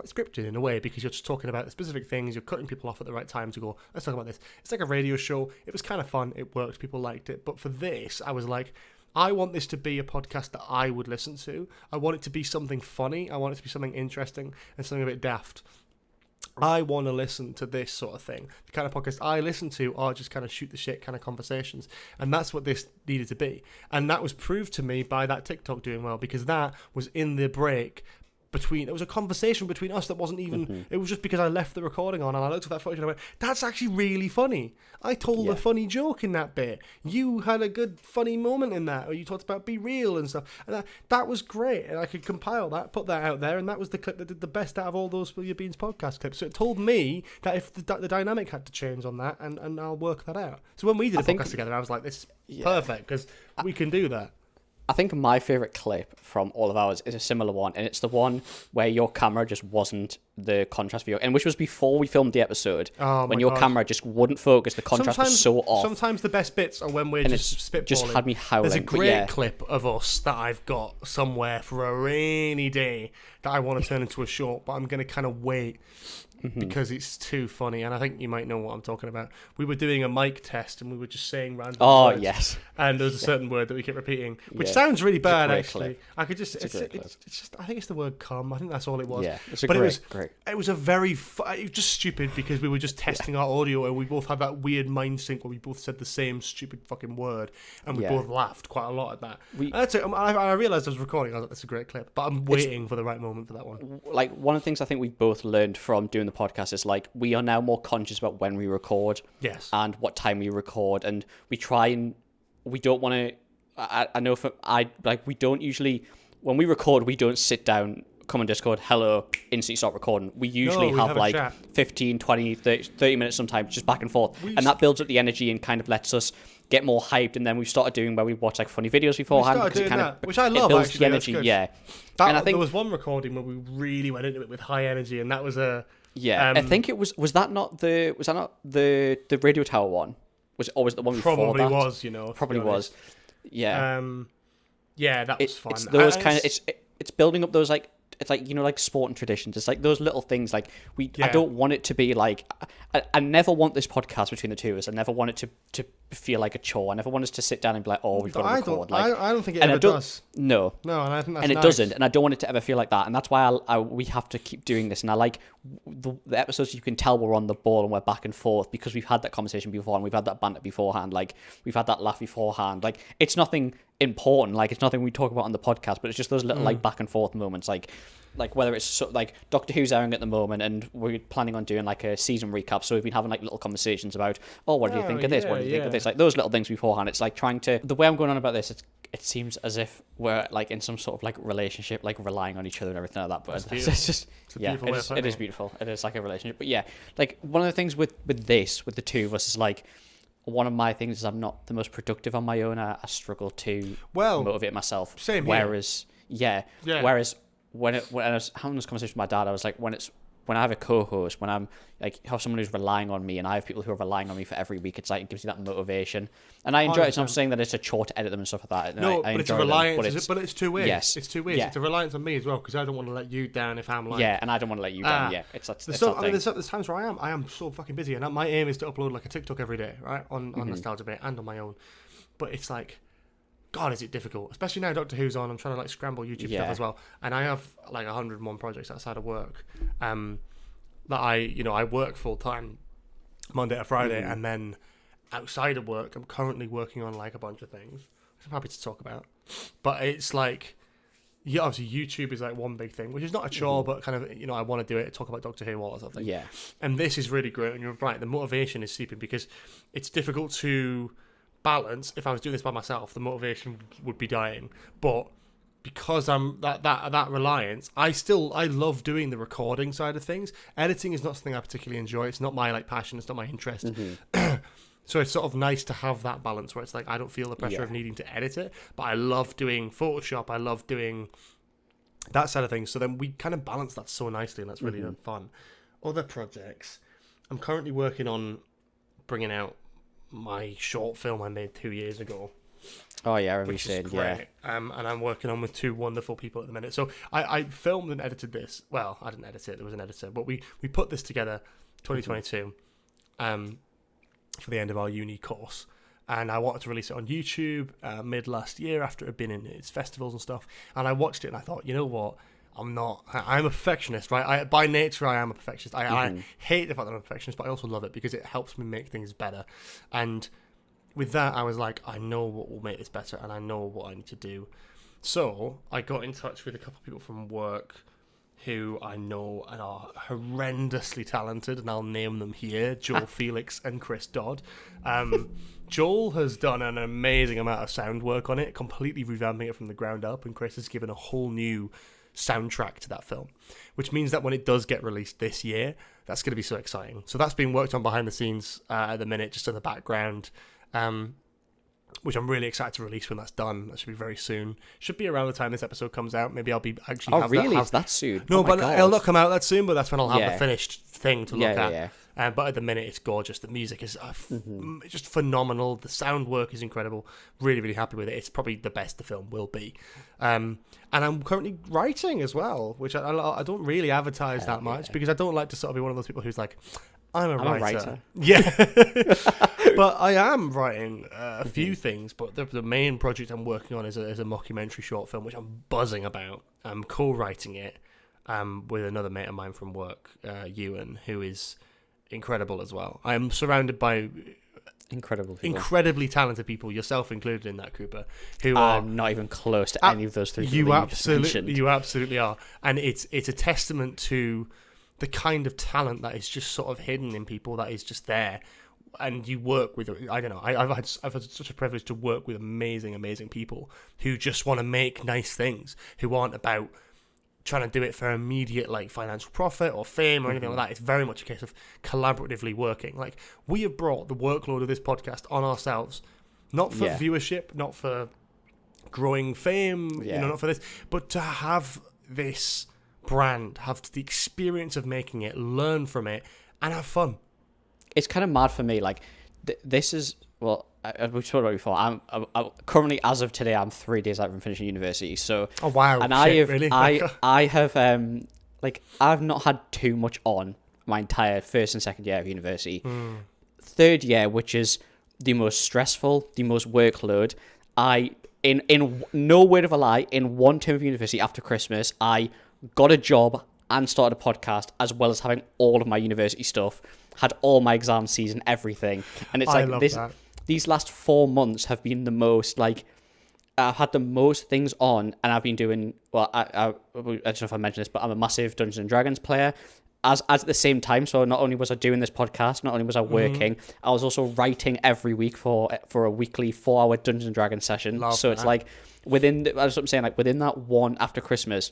scripted in a way, because you're just talking about the specific things, you're cutting people off at the right time to go, let's talk about this. It's like a radio show. It was kind of fun. It worked. People liked it. But for this, I was like, I want this to be a podcast that I would listen to. I want it to be something funny. I want it to be something interesting and something a bit daft. I want to listen to this sort of thing. The kind of podcast I listen to are just kind of shoot the shit kind of conversations. And that's what this needed to be. And that was proved to me by that TikTok doing well, because that was in the break between, it was a conversation between us that wasn't even, it was just because I left the recording on and I looked at that footage and I went, that's actually really funny. I told a funny joke in that bit. You had a good funny moment in that, or you talked about Be Real and stuff. And that was great. And I could compile that, put that out there, and that was the clip that did the best out of all those Spill Your Beans podcast clips. So it told me that if the dynamic had to change on that, and I'll work that out. So when we did a podcast together, I was like, this is perfect, because we can do that. I think my favourite clip from all of ours is a similar one, and it's the one where your camera just wasn't the contrast view, and which was before we filmed the episode, when your camera just wouldn't focus, the contrast was so off. Sometimes the best bits are when we're just spitballing. Just had me howling. There's a great clip of us that I've got somewhere for a rainy day that I want to turn into a short, but I'm going to kind of wait. Because it's too funny, and I think you might know what I'm talking about. We were doing a mic test, and we were just saying random words. Yes. And there was a certain word that we kept repeating, which sounds really bad, actually. I could just, it's just, I think it's the word "cum." I think that's all it was. Yeah, it's great. It was a very, it was just stupid, because we were just testing our audio, and we both had that weird mind sync where we both said the same stupid fucking word, and we both laughed quite a lot at that. That's it. I realized I was recording. I was like, that's a great clip, but I'm waiting for the right moment for that one. Like, one of the things I think we both learned from doing the podcast is, like, we are now more conscious about when we record, and what time we record, and we try, and we don't want to. I know we don't usually, when we record, we don't sit down, come on Discord, hello, instantly start recording. We usually have like 15, 20, 30 minutes sometimes, just back and forth, and that builds up the energy and kind of lets us get more hyped. And then we've started doing where we watch like funny videos beforehand, because it kind of, which I love, it builds actually, the energy. And I think there was one recording where we really went into it with high energy, and that was a I think it was that not the radio tower one? Was it always the one before probably that? Was, you know, probably was. Yeah. That was fun. It's those kind of it's building up those, like, it's like, you know, like sporting traditions. It's like those little things. Like I don't want it to be like, I never want this podcast between the two of us. I never want it to feel like a chore. I never want us to sit down and be like, oh, we've got to record. I don't think it ever does. No, and I think that's and it nice. doesn't, and I don't want it to ever feel like that. And that's why we have to keep doing this. And I like the episodes. You can tell we're on the ball and we're back and forth, because we've had that conversation before, and we've had that banter beforehand. Like, we've had that laugh beforehand. Like, it's nothing important. Like, it's nothing we talk about on the podcast, but it's just those little like back and forth moments. Like whether it's like Doctor Who's airing at the moment, and we're planning on doing like a season recap, so we've been having like little conversations about, what do you think of this, what do you think of this, like those little things beforehand. It's like trying to, the way I'm going on about this, it seems as if we're like in some sort of like relationship, like relying on each other and everything like that, but it's just it is beautiful. It is like a relationship. But yeah, like one of the things with the two of us is, like, one of my things is I'm not the most productive on my own. I struggle to motivate myself. Same here. Whereas when I was having this conversation with my dad, I was like, when I have a co-host, when I'm like, have someone who's relying on me, and I have people who are relying on me for every week, it's like, it gives you that motivation. And I enjoy it. So I'm saying that it's a chore to edit them and stuff like that. No, but it's a reliance. But it's two ways. Yes, it's two ways. Yeah. It's a reliance on me as well, because I don't want to let you down if I'm like, and I don't want to let you down. There's times where I am so fucking busy, and my aim is to upload like a TikTok every day, right, on Nostalgia Bay and on my own. But it's like, God, is it difficult? Especially now Doctor Who's on. I'm trying to like scramble YouTube stuff as well, and I have like 101 projects outside of work. That I work full time, Monday to Friday, and then outside of work, I'm currently working on like a bunch of things. I'm happy to talk about. But it's like, yeah, obviously YouTube is like one big thing, which is not a chore, but kind of, I want to do it, talk about Doctor Who, all that sort of thing. Yeah. And this is really great, and you're right, the motivation is sleeping, because it's difficult to balance. If I was doing this by myself, the motivation would be dying. But because I'm that reliance, I love doing the recording side of things. Editing is not something I particularly enjoy. It's not my passion. It's not my interest. So it's sort of nice to have that balance where it's like I don't feel the pressure of needing to edit it, but I love doing Photoshop. I love doing that side of things. So then we kind of balance that so nicely, and that's really fun. Other projects, I'm currently working on bringing out my short film I made 2 years ago. Oh yeah, I remember you saying, yeah. And I'm working on with two wonderful people at the minute. So I filmed and edited this. Well, I didn't edit it. There was an editor, but we put this together 2022 for the end of our uni course. And I wanted to release it on YouTube mid last year after it had been in its festivals and stuff. And I watched it and I thought, you know what? I'm a perfectionist, right? By nature, I am a perfectionist. I hate the fact that I'm a perfectionist, but I also love it because it helps me make things better. And with that, I was like, I know what will make this better, and I know what I need to do. So I got in touch with a couple of people from work who I know and are horrendously talented, and I'll name them here, Joel Felix and Chris Dodd. Joel has done an amazing amount of sound work on it, completely revamping it from the ground up, and Chris has given a whole new soundtrack to that film, which means that when it does get released this year, that's going to be so exciting. So that's being worked on behind the scenes at the minute, just in the background, which I'm really excited to release when that's done. That should be very soon. Should be around the time this episode comes out. Maybe I'll be actually. Oh, really? Is that soon? No, oh but God. it'll not come out that soon. But that's when I'll have the finished thing to look at. Yeah. But at the minute, it's gorgeous. The music is just phenomenal. The sound work is incredible. Really, really happy with it. It's probably the best the film will be. And I'm currently writing as well, which I don't really advertise that much because I don't like to sort of be one of those people who's like, I'm a writer. Yeah. But I am writing a few things, but the main project I'm working on is a mockumentary short film, which I'm buzzing about. I'm co-writing it with another mate of mine from work, Ewan, who is incredible as well. I'm surrounded by incredibly talented people, yourself included in that, Cooper, who are not even close to any of those three. You absolutely are, and it's a testament to the kind of talent that is just sort of hidden in people, that is just there. And you work with, I don't know, I've had such a privilege to work with amazing people who just want to make nice things, who aren't about trying to do it for immediate financial profit or fame or anything like that. It's very much a case of collaboratively working. Like, we have brought the workload of this podcast on ourselves, not for viewership, not for growing fame, not for this, but to have this brand, have the experience of making it, learn from it, and have fun. It's kind of mad for me. Like, this is, well, we've talked about it before. I'm currently, as of today, I'm 3 days out from finishing university. So, oh wow, and really? I have I've not had too much on my entire first and second year of university. Third year, which is the most stressful, the most workload. In no word of a lie, in one term of university after Christmas, I got a job and started a podcast, as well as having all of my university stuff, had all my exam season, everything. And it's these last 4 months have been the most, I've had the most things on, and I've been doing, well, I don't know if I mentioned this, but I'm a massive Dungeons and Dragons player. As at the same time, so not only was I doing this podcast, not only was I working, I was also writing every week for a weekly 4-hour Dungeons and Dragons session. It's within that one after Christmas,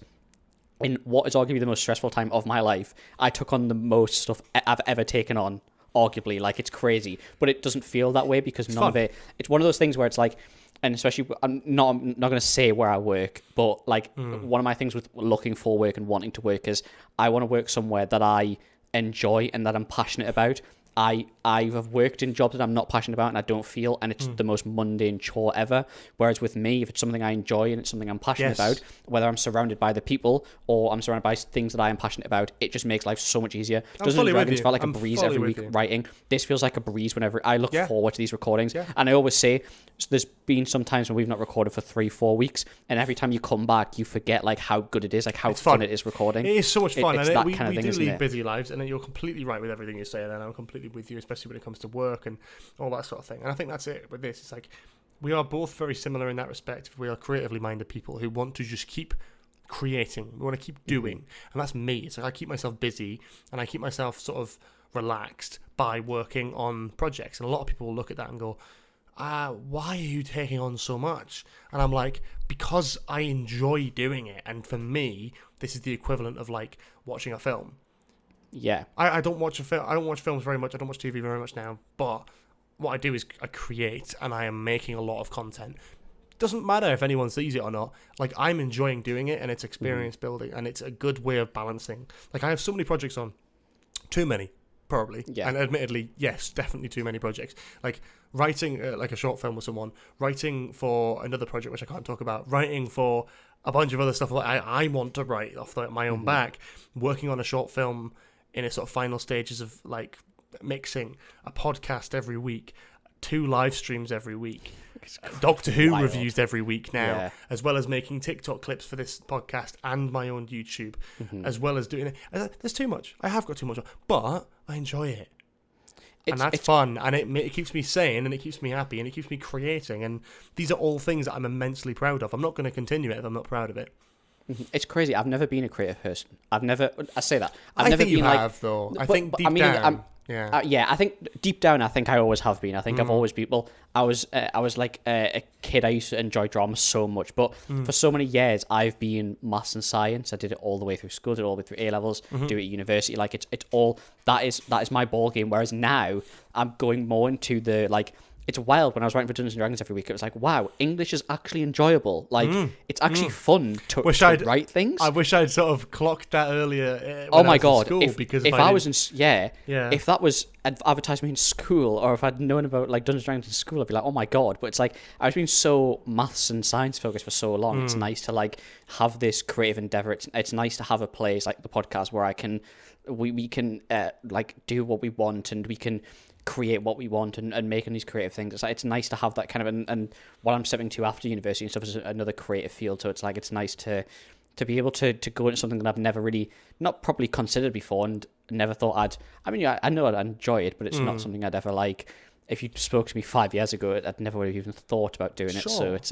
in what is arguably the most stressful time of my life, I took on the most stuff I've ever taken on, arguably. It's crazy, but it doesn't feel that way because none of it. It's one of those things where it's and especially, I'm not going to say where I work, but one of my things with looking for work and wanting to work is I want to work somewhere that I enjoy and that I'm passionate about. I've worked in jobs that I'm not passionate about and I don't feel, and it's the most mundane chore ever. Whereas with me, if it's something I enjoy and it's something I'm passionate about, whether I'm surrounded by the people or I'm surrounded by things that I am passionate about, it just makes life so much easier. Dungeons and Dragons felt like a breeze every week writing. This feels like a breeze whenever I look forward to these recordings. And I always say, there's been some times when we've not recorded for 3-4 weeks, and every time you come back, you forget how good it is, how fun it is recording. It is so much fun, it's and that we kind of thing, do lead busy lives, and you're completely right with everything you say, and I'm completely with you, especially when it comes to work and all that sort of thing. And I think that's it with this. It's we are both very similar in that respect. We are creatively minded people who want to just keep creating. We want to keep doing, and that's me. It's like I keep myself busy and I keep myself sort of relaxed by working on projects. And a lot of people will look at that and go, why are you taking on so much? And I'm like, because I enjoy doing it. And for me, this is the equivalent of like watching a film. Yeah. I don't watch I don't watch films very much. I don't watch TV very much now. But what I do is I create, and I am making a lot of content. Doesn't matter if anyone sees it or not. Like, I'm enjoying doing it, and it's experience building, and it's a good way of balancing. Like, I have so many projects on. Too many, probably. Yeah. And admittedly, yes, definitely too many projects. Like, writing like a short film with someone, writing for another project, which I can't talk about, writing for a bunch of other stuff like I want to write off my own back, working on a short film in a sort of final stages of, like, mixing, a podcast every week, 2 live streams every week, Doctor Who reviews every week now, as well as making TikTok clips for this podcast and my own YouTube, as well as doing it. There's too much. I have got too much, but I enjoy it. And that's fun, and it keeps me sane, and it keeps me happy, and it keeps me creating, and these are all things that I'm immensely proud of. I'm not going to continue it if I'm not proud of it. It's crazy. I've never been a creative person. I say that. I think you have, though. I think deep down... I think deep down, I think I always have been. I think I've always been. Well, I was like a kid. I used to enjoy drama so much, but for so many years, I've been maths and science. I did it all the way through school, did it all the way through A levels, do it at university. Like it's all that is my ball game. Whereas now, I'm going more into the like. It's wild. When I was writing for Dungeons and Dragons every week, it was like, wow, English is actually enjoyable. Like, it's actually fun to write things. I wish I'd sort of clocked that earlier. Oh my god! School, if I was in if that was advertised me in school, or if I'd known about like Dungeons and Dragons in school, I'd be like, oh my god! But it's like I've been so maths and science focused for so long. It's nice to like have this creative endeavor. It's nice to have a place like the podcast where we can like do what we want, and we can create what we want and making these creative things. It's like, it's nice to have that kind of and what I'm stepping to after university and stuff is another creative field. So it's like it's nice to be able to go into something that I've never really not properly considered before and never thought I know I'd enjoy it, but it's not something I'd ever like. If you spoke to me 5 years ago, I'd never would have even thought about doing it. So it's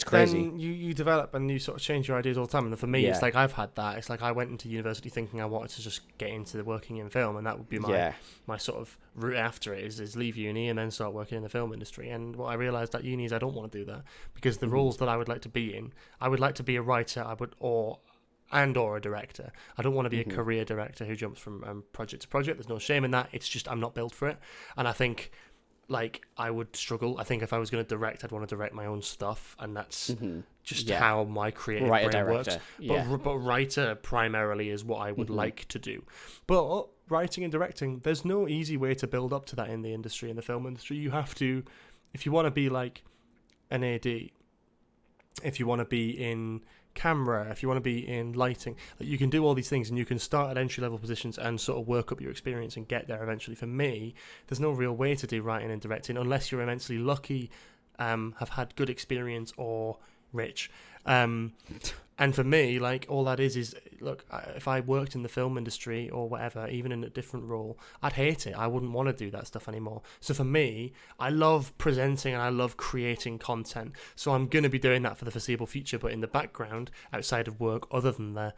crazy. Then you develop and you sort of change your ideas all the time. And for me, it's like I've had that. It's like I went into university thinking I wanted to just get into working in film, and that would be my sort of route after it is leave uni and then start working in the film industry. And what I realised at uni is I don't want to do that, because the roles that I would like to be in, I would like to be a writer. or a director. I don't want to be a career director who jumps from project to project. There's no shame in that. It's just I'm not built for it, and I think. Like, I would struggle. I think if I was going to direct, I'd want to direct my own stuff, and that's just how my creative brain works. But writer primarily is what I would like to do. But writing and directing, there's no easy way to build up to that in the industry, in the film industry. You have to, if you want to be like an AD, if you want to be in camera, if you want to be in lighting, like you can do all these things, and you can start at entry level positions and sort of work up your experience and get there eventually. For me, there's no real way to do writing and directing unless you're immensely lucky, have had good experience, or rich. And for me, like, all that is look, if I worked in the film industry or whatever, even in a different role, I'd hate it. I wouldn't want to do that stuff anymore. So for me, I love presenting and I love creating content. So I'm going to be doing that for the foreseeable future. But in the background, outside of work, other than the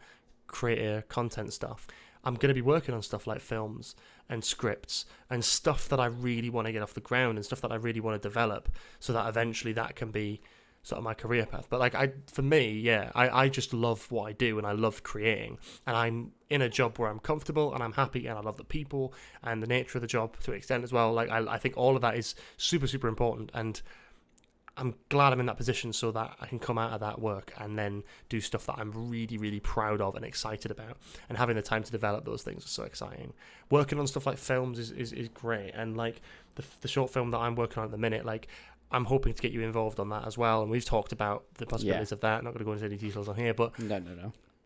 creator content stuff, I'm going to be working on stuff like films and scripts and stuff that I really want to get off the ground and stuff that I really want to develop, so that eventually that can be sort of my career path. But like I just love what I do, and I love creating, and I'm in a job where I'm comfortable and I'm happy, and I love the people and the nature of the job to an extent as well. Like I think all of that is super, super important, and I'm glad I'm in that position so that I can come out of that work and then do stuff that I'm really, really proud of and excited about, and having the time to develop those things is so exciting. Working on stuff like films is great, and like the short film that I'm working on at the minute, like I'm hoping to get you involved on that as well, and we've talked about the possibilities of that. I'm not going to go into any details on here, but no.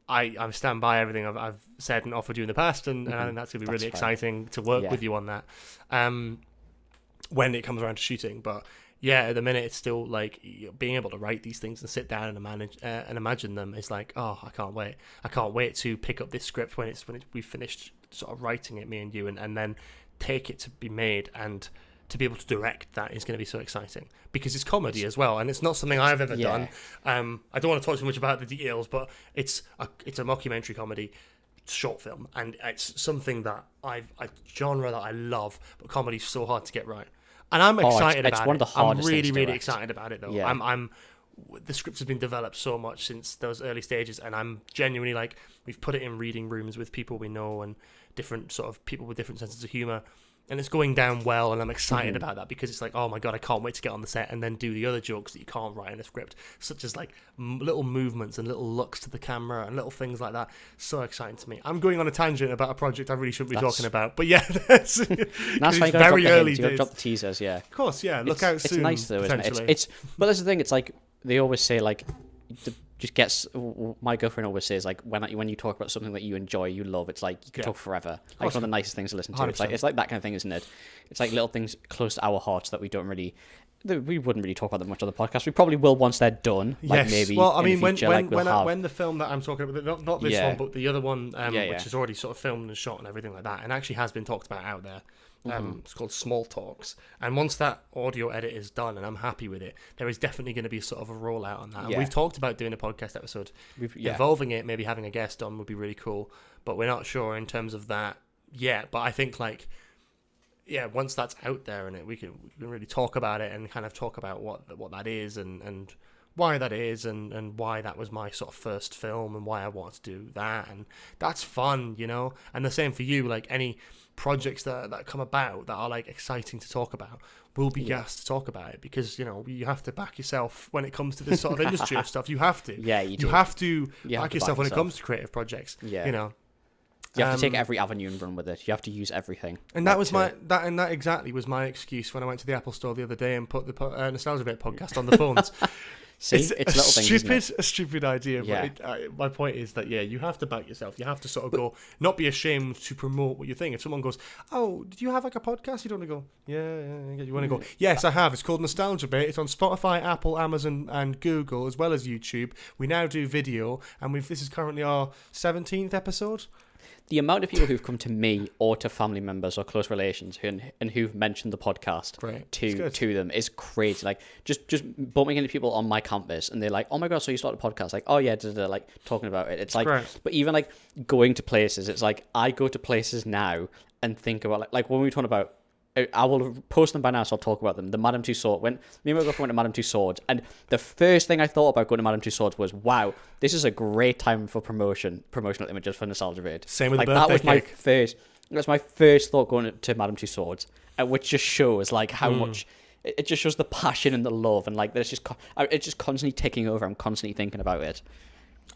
I stand by everything I've said and offered you in the past, and I think that's going to be really exciting to work with you on that when it comes around to shooting. But yeah, at the minute it's still like being able to write these things and sit down and manage and imagine them is like, oh, I can't wait to pick up this script when we've finished sort of writing it, me and you, and then take it to be made and to be able to direct that is going to be so exciting because it's comedy as well, and it's not something I've ever done. I don't want to talk too much about the details, but it's a mockumentary comedy short film, and it's something that a genre that I love, but comedy's so hard to get right, and I'm excited about it. It's one of the hardest I'm things to really direct. excited about it though. Yeah. The script has been developed so much since those early stages, and I'm genuinely like, we've put it in reading rooms with people we know and different sort of people with different senses of humor, and it's going down well, and I'm excited about that because it's like, oh my god, I can't wait to get on the set and then do the other jokes that you can't write in a script, such as like little movements and little looks to the camera and little things like that. So exciting to me. I'm going on a tangent about a project I really shouldn't be talking about, but yeah, that's why you very early days. You got to drop the teasers, yeah. Of course, yeah. Look out soon. It's nice though, isn't it? It's but that's the thing. It's like they always say, like, just gets. My girlfriend always says, like, when you talk about something that you enjoy, you love, it's like you can talk forever. Like, it's one of the nicest things to listen to. 100%. It's like that kind of thing, isn't it? It's like little things close to our hearts that we wouldn't really talk about them much on the podcast. We probably will once they're done. Like, yes. maybe. Well, I mean, in the future, when the film that I'm talking about, not this one, but the other one, which is already sort of filmed and shot and everything like that, and actually has been talked about out there. It's called Small Talks, and once that audio edit is done and I'm happy with it, there is definitely going to be sort of a rollout on that. And we've talked about doing a podcast episode involving it, maybe having a guest on would be really cool, but we're not sure in terms of that yet. But I think once that's out there and we can really talk about it and kind of talk about what that is and why that is and why that was my sort of first film and why I wanted to do that, and that's fun, you know. And the same for you, like any projects that come about that are like exciting to talk about, we'll be asked to talk about it, because you know you have to back yourself when it comes to this sort of industry of stuff. You have to, you have to back yourself when it comes to creative projects. You know, you have to take every avenue and run with it. You have to use everything. And that was that exactly was my excuse when I went to the Apple Store the other day and put the Nostalgia Bit podcast on the phones. See, it's little things, a stupid idea, but my point is that you have to back yourself. You have to sort of go, not be ashamed to promote what you think. If someone goes, "Oh, did you have like a podcast?" You don't want to go, "Yeah." You want to go, "Yes, I have. It's called Nostalgia Bit. It's on Spotify, Apple, Amazon, and Google, as well as YouTube. We now do video, and this is currently our 17th episode." The amount of people who've come to me or to family members or close relations and who've mentioned the podcast to them is crazy. Like just bumping into people on my campus and they're like, "Oh my god, so you started a podcast?" Like, "Oh yeah," like talking about it. It's like, but even like going to places, it's like I go to places now and think about like when we were talking about. I will post them by now, so I'll talk about them. The Madame Tussauds. When me and my girlfriend went to Madame Tussauds, and the first thing I thought about going to Madame Tussauds was, "Wow, this is a great time for promotional images for Nostalgia Raid." Same with the birthday cake. That's my first thought going to Madame Tussauds, which just shows like how much it just shows the passion and the love, and like it's just constantly ticking over. I'm constantly thinking about it.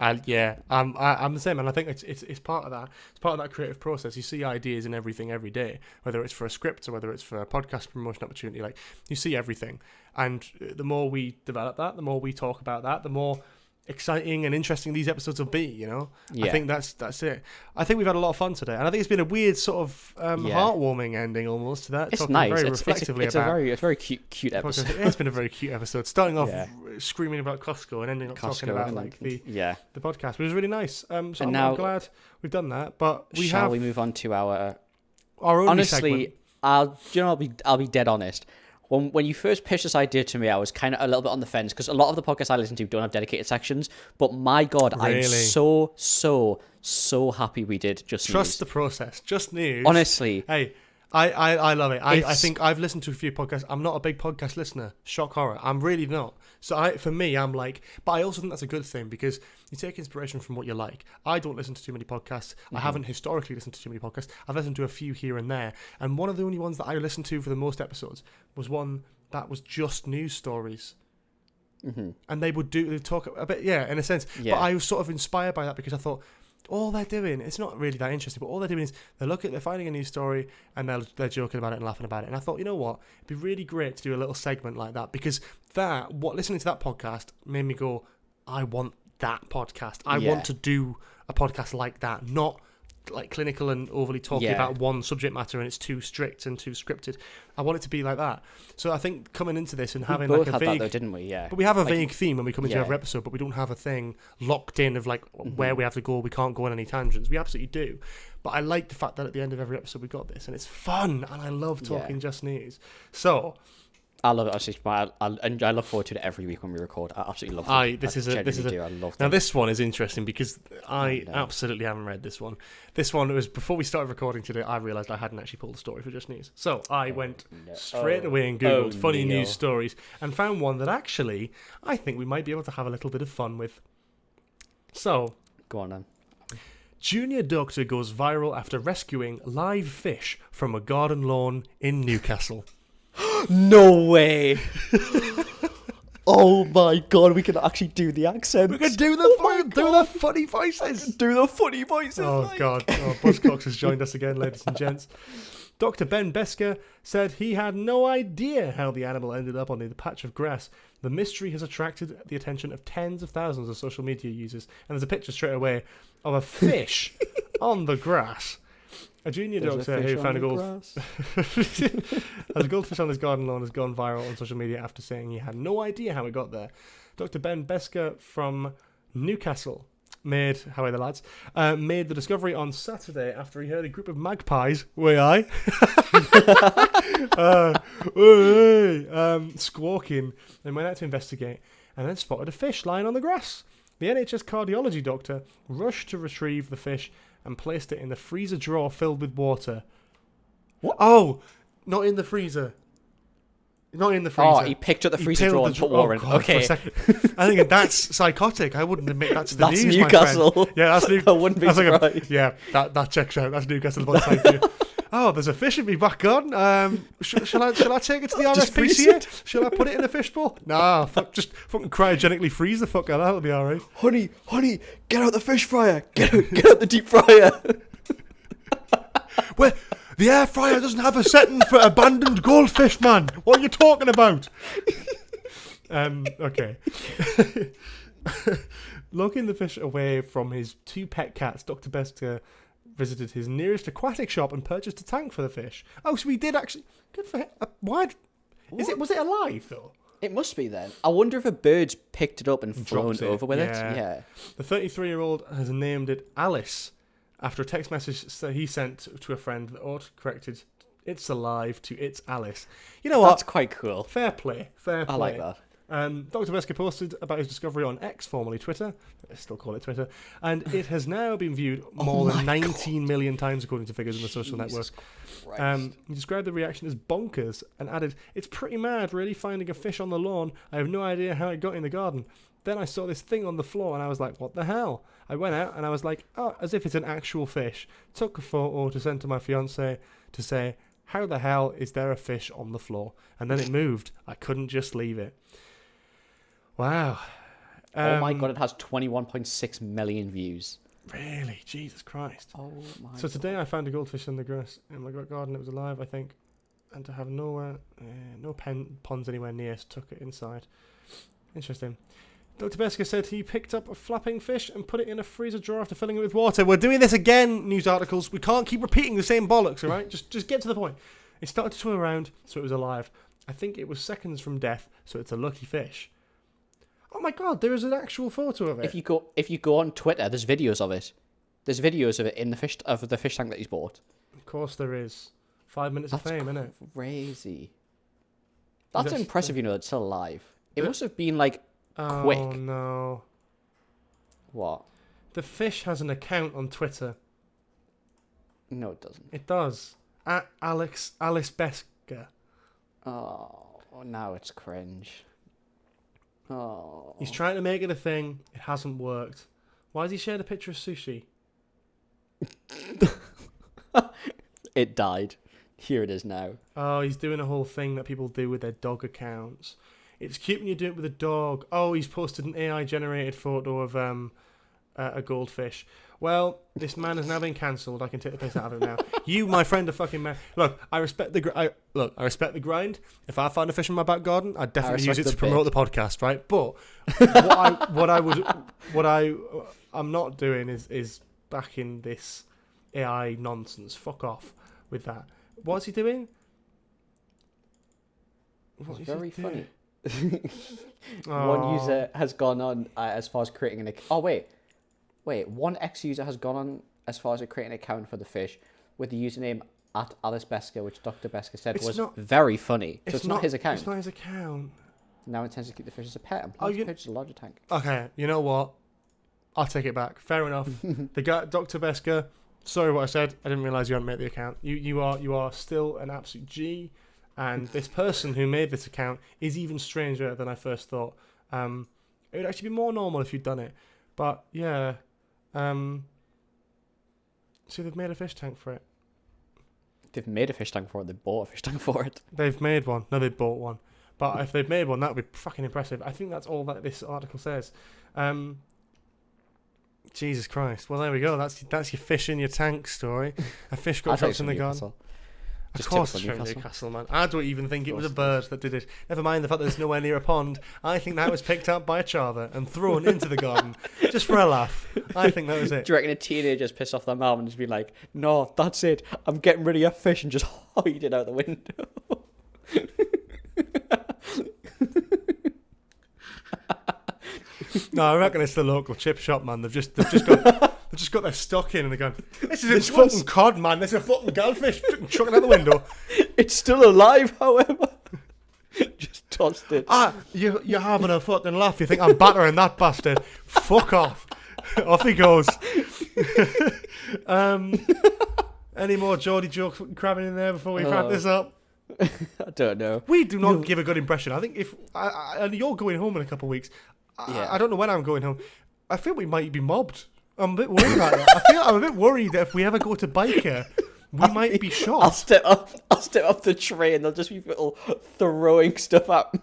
I'm the same, and I think it's part of that. It's part of that creative process. You see ideas in everything every day, whether it's for a script or whether it's for a podcast promotion opportunity. Like you see everything, and the more we develop that, the more we talk about that, the more exciting and interesting these episodes will be. You know, I think that's it. I think we've had a lot of fun today, and I think it's been a weird sort of heartwarming ending almost to that. It's talking nice. Very reflectively it's a very cute episode. It's been a very cute episode. Starting off screaming about Costco and ending up talking about like the podcast, which was really nice. So I'm glad we've done that. But shall we move on to our only honestly? Segment? I'll be dead honest. When you first pitched this idea to me, I was kind of a little bit on the fence because a lot of the podcasts I listen to don't have dedicated sections. But my God, really? I'm so happy we did Just News. Trust the process. Just News. Honestly. Hey, I love it. I think I've listened to a few podcasts. I'm not a big podcast listener. Shock horror. I'm really not. So for me, I'm like, but I also think that's a good thing because you take inspiration from what you like. I don't listen to too many podcasts. I haven't historically listened to too many podcasts. I've listened to a few here and there. And one of the only ones that I listened to for the most episodes was one that was just news stories. And they would talk a bit, in a sense. Yeah. But I was sort of inspired by that because I thought, all they're doing, it's not really that interesting, but all they're doing is they're finding a news story and they're joking about it and laughing about it. And I thought, you know what, it'd be really great to do a little segment like that because listening to that podcast made me go, I want that podcast. I want to do a podcast like that, not like clinical and overly talky about one subject matter, and it's too strict and too scripted. I want it to be like that. So I think coming into this and having like a vague, that though, didn't we? Yeah. But we have a vague theme when we come into every episode, but we don't have a thing locked in of like where we have to go. We can't go on any tangents. We absolutely do. But I like the fact that at the end of every episode we got this, and it's fun, and I love talking Just News. So. I love it. I look forward to it every week when we record. I absolutely love it. I love now this one is interesting because I absolutely haven't read this one. This one was before we started recording today. I realised I hadn't actually pulled the story for Just News, so I went straight away and googled funny news stories and found one that actually I think we might be able to have a little bit of fun with. So go on then. Junior doctor goes viral after rescuing live fish from a garden lawn in Newcastle. No way! Oh my god, we can actually do the accent. We can do the funny voices. Do the funny voices. Oh god, Buzzcocks has joined us again, ladies and gents. Dr. Ben Besker said he had no idea how the animal ended up on the patch of grass. The mystery has attracted the attention of tens of thousands of social media users, and there's a picture straight away of a fish on the grass. A junior doctor who found a goldfish on his garden lawn has gone viral on social media after saying he had no idea how it got there. Dr. Ben Besker from Newcastle made the discovery on Saturday after he heard a group of magpies squawking, and went out to investigate and then spotted a fish lying on the grass. The NHS cardiology doctor rushed to retrieve the fish and placed it in the freezer drawer filled with water. What? Oh, not in the freezer. Not in the freezer. Oh, he picked up the freezer drawer and put water in. Okay. I think that's psychotic. I wouldn't admit that to the news, Newcastle. My friend. Yeah, that's Newcastle. I wouldn't be surprised. That checks out. That's Newcastle by the Oh, there's a fish in my back garden. Shall I take it to the RSPCA? Shall I put it in a fishbowl? Nah, just fucking cryogenically freeze the fuck out. That'll be alright. Honey, get out the fish fryer. Get out the deep fryer. Well, the air fryer doesn't have a setting for abandoned goldfish, man. What are you talking about? Okay. Locking the fish away from his two pet cats, Dr. Besker visited his nearest aquatic shop and purchased a tank for the fish. Oh, so he did actually. Good for him. Why? Was it alive though? It must be then. I wonder if a bird's picked it up and flown over with it. Yeah. The 33-year-old has named it Alice after a text message that he sent to a friend that autocorrected "It's alive" to "It's Alice." You know what? That's quite cool. Fair play. I like that. Dr. Besker posted about his discovery on X, formerly Twitter. I still call it Twitter. And it has now been viewed more than 19 million times, according to figures in the social network. He described the reaction as bonkers and added, "It's pretty mad, really, finding a fish on the lawn. I have no idea how it got in the garden. Then I saw this thing on the floor and I was like, what the hell? I went out and I was like, oh, as if it's an actual fish. Took a photo to send to my fiance to say, how the hell is there a fish on the floor? And then it moved. I couldn't just leave it." Wow. Oh my god, it has 21.6 million views. Really? Jesus Christ. Oh my So today I found a goldfish in the grass in my garden. It was alive, I think. And to have no ponds anywhere near, so took it inside. Interesting. Dr. Besker said he picked up a flapping fish and put it in a freezer drawer after filling it with water. We're doing this again, news articles. We can't keep repeating the same bollocks, all right? Just get to the point. It started to swim around, so it was alive. I think it was seconds from death, so it's a lucky fish. Oh my god, there is an actual photo of it. If you go on Twitter, there's videos of it. There's videos of it in the fish tank that he's bought. Of course there is. 5 minutes of fame, isn't it? Crazy. That's impressive, it's still alive. It must have been quick. Oh no. What? The fish has an account on Twitter. No, it doesn't. It does. At Alice Besker. Oh, now it's cringe. Oh. He's trying to make it a thing. It hasn't worked. Why has he shared a picture of sushi? It died. Here it is now. Oh, he's doing a whole thing that people do with their dog accounts. It's cute when you do it with a dog. Oh, he's posted an AI-generated photo of a goldfish. Well, this man has now been cancelled. I can take the piss out of him now. You, my friend, are fucking man. Look, I respect the I respect the grind. If I find a fish in my back garden, I'd definitely use it to promote the podcast, right? But I'm not doing is backing this AI nonsense. Fuck off with that. What's he doing? It's very funny. Oh. One user has gone on as far as creating an... Oh, wait. One ex-user has gone on as far as creating an account for the fish with the username at Alice Besker, which Dr. Besker said was very funny. So it's not his account. It's not his account. Now intends to keep the fish as a pet and plans to purchase a larger tank. Okay, you know what? I'll take it back. Fair enough. The guy, Dr. Besker, sorry what I said. I didn't realise you hadn't made the account. You are still an absolute G. And this person who made this account is even stranger than I first thought. It would actually be more normal if you'd done it. But, yeah. See, they've made a fish tank for it. They've made a fish tank for it. They bought a fish tank for it. They've made one. No, they bought one. But if they've made one, that would be fucking impressive. I think that's all that this article says. Jesus Christ. Well, there we go. That's your fish in your tank story. A fish got dropped in the garden. Of course it's from Newcastle, man. I don't even think it was a bird that did it. Never mind the fact that it's nowhere near a pond. I think that was picked up by a charver and thrown into the garden just for a laugh. I think that was it. Do you reckon a teenager's pissed off their mum and just be like, no, that's it. I'm getting rid of your fish, and just hide it out the window? No, I reckon it's the local chip shop, man. They've just got their stock in and they're going, this is a fucking cod, man. There's a fucking goldfish chucking out the window. It's still alive, however. Just tossed it. You're having a fucking laugh. You think I'm battering that bastard. Fuck off. Off he goes. Any more Geordie jokes crabbing in there before we wrap this up? I don't know. We do not give a good impression. I think if and you're going home in a couple of weeks. I don't know when I'm going home. I feel we might be mobbed. I'm a bit worried about that. I'm a bit worried that if we ever go to Biker, we might be shot. I'll step up the tray and there'll just be people throwing stuff at me.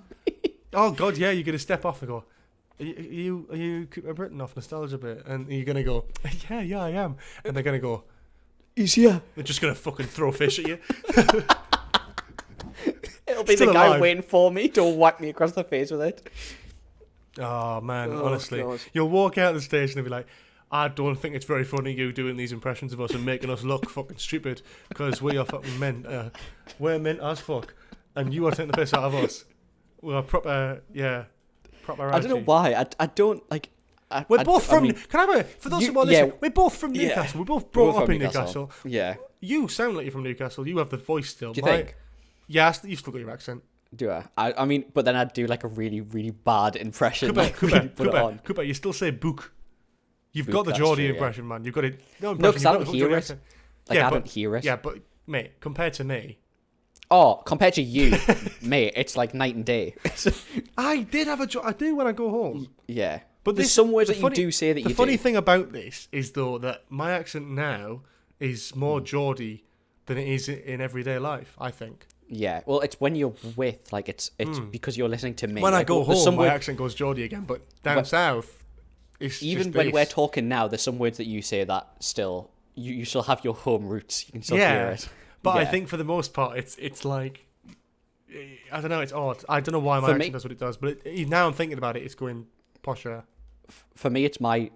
Oh God, yeah, you're gonna step off and go, Are you Cooper Britton off Nostalgia Bit? And you're gonna go, yeah, I am. And they're gonna go, he's here. They're just gonna fucking throw fish at you. It'll be still the guy alive, waiting for me to whack me across the face with it. Oh man, honestly, God. You'll walk out of the station and be like, I don't think it's very funny you doing these impressions of us and making us look fucking stupid because we are fucking men. We're men as fuck, and you are taking the piss out of us. We are proper. I don't know why. I don't like. We're both from. For those who are listening, we're both from Newcastle. We're both brought up in Newcastle. Yeah. You sound like you're from Newcastle. You have the voice still. Do you think? Yeah, you've still got your accent. Do I? I mean, but then I'd do like a really, really bad impression. Cooper, you still say book. You've got the Geordie impression, man. You've got it. No, because I don't hear it. Like, I don't hear it. Yeah, but mate, compared to me. Oh, compared to you, mate, it's like night and day. I did have I do when I go home. Yeah. But there's some words that you do say that you do. The funny thing about this is, though, that my accent now is more Geordie than it is in everyday life, I think. Yeah, well, it's when you're with, like, it's because you're listening to me. When I go home, my accent goes Geordie again, but down south, it's even when we're talking now, there's some words that you say that still, you still have your home roots. You can still hear it. But I think for the most part, it's like, I don't know, it's odd. I don't know why my accent does what it does, but now I'm thinking about it, it's going posher. For me, it's my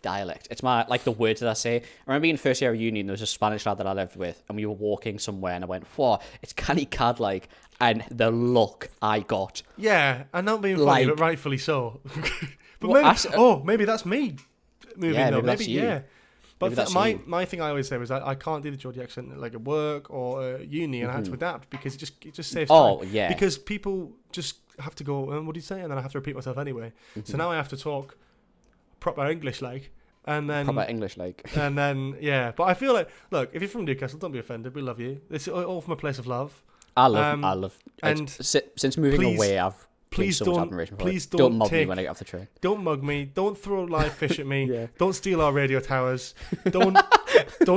dialect. It's my, like, the words that I say. I remember in first year of uni, there was a Spanish lad that I lived with, and we were walking somewhere, and I went, whoa, it's canny cad like, and the look I got. Yeah, and not being funny, but rightfully so. But maybe that's me moving though. Maybe that's you. Yeah. But my thing I always say was I can't do the Geordie accent like at work or uni, and I had to adapt because it just saves time. Oh, yeah. Because people just have to go, what do you say? And then I have to repeat myself anyway. So now I have to talk proper English like. And then And then, yeah. But I feel like, look, if you're from Newcastle, don't be offended. We love you. It's all from a place of love. I love. And since moving away, I've please so much admiration for please it. Don't mug me when I get off the train. Don't mug me. Don't throw live fish at me. Don't steal our radio towers. Don't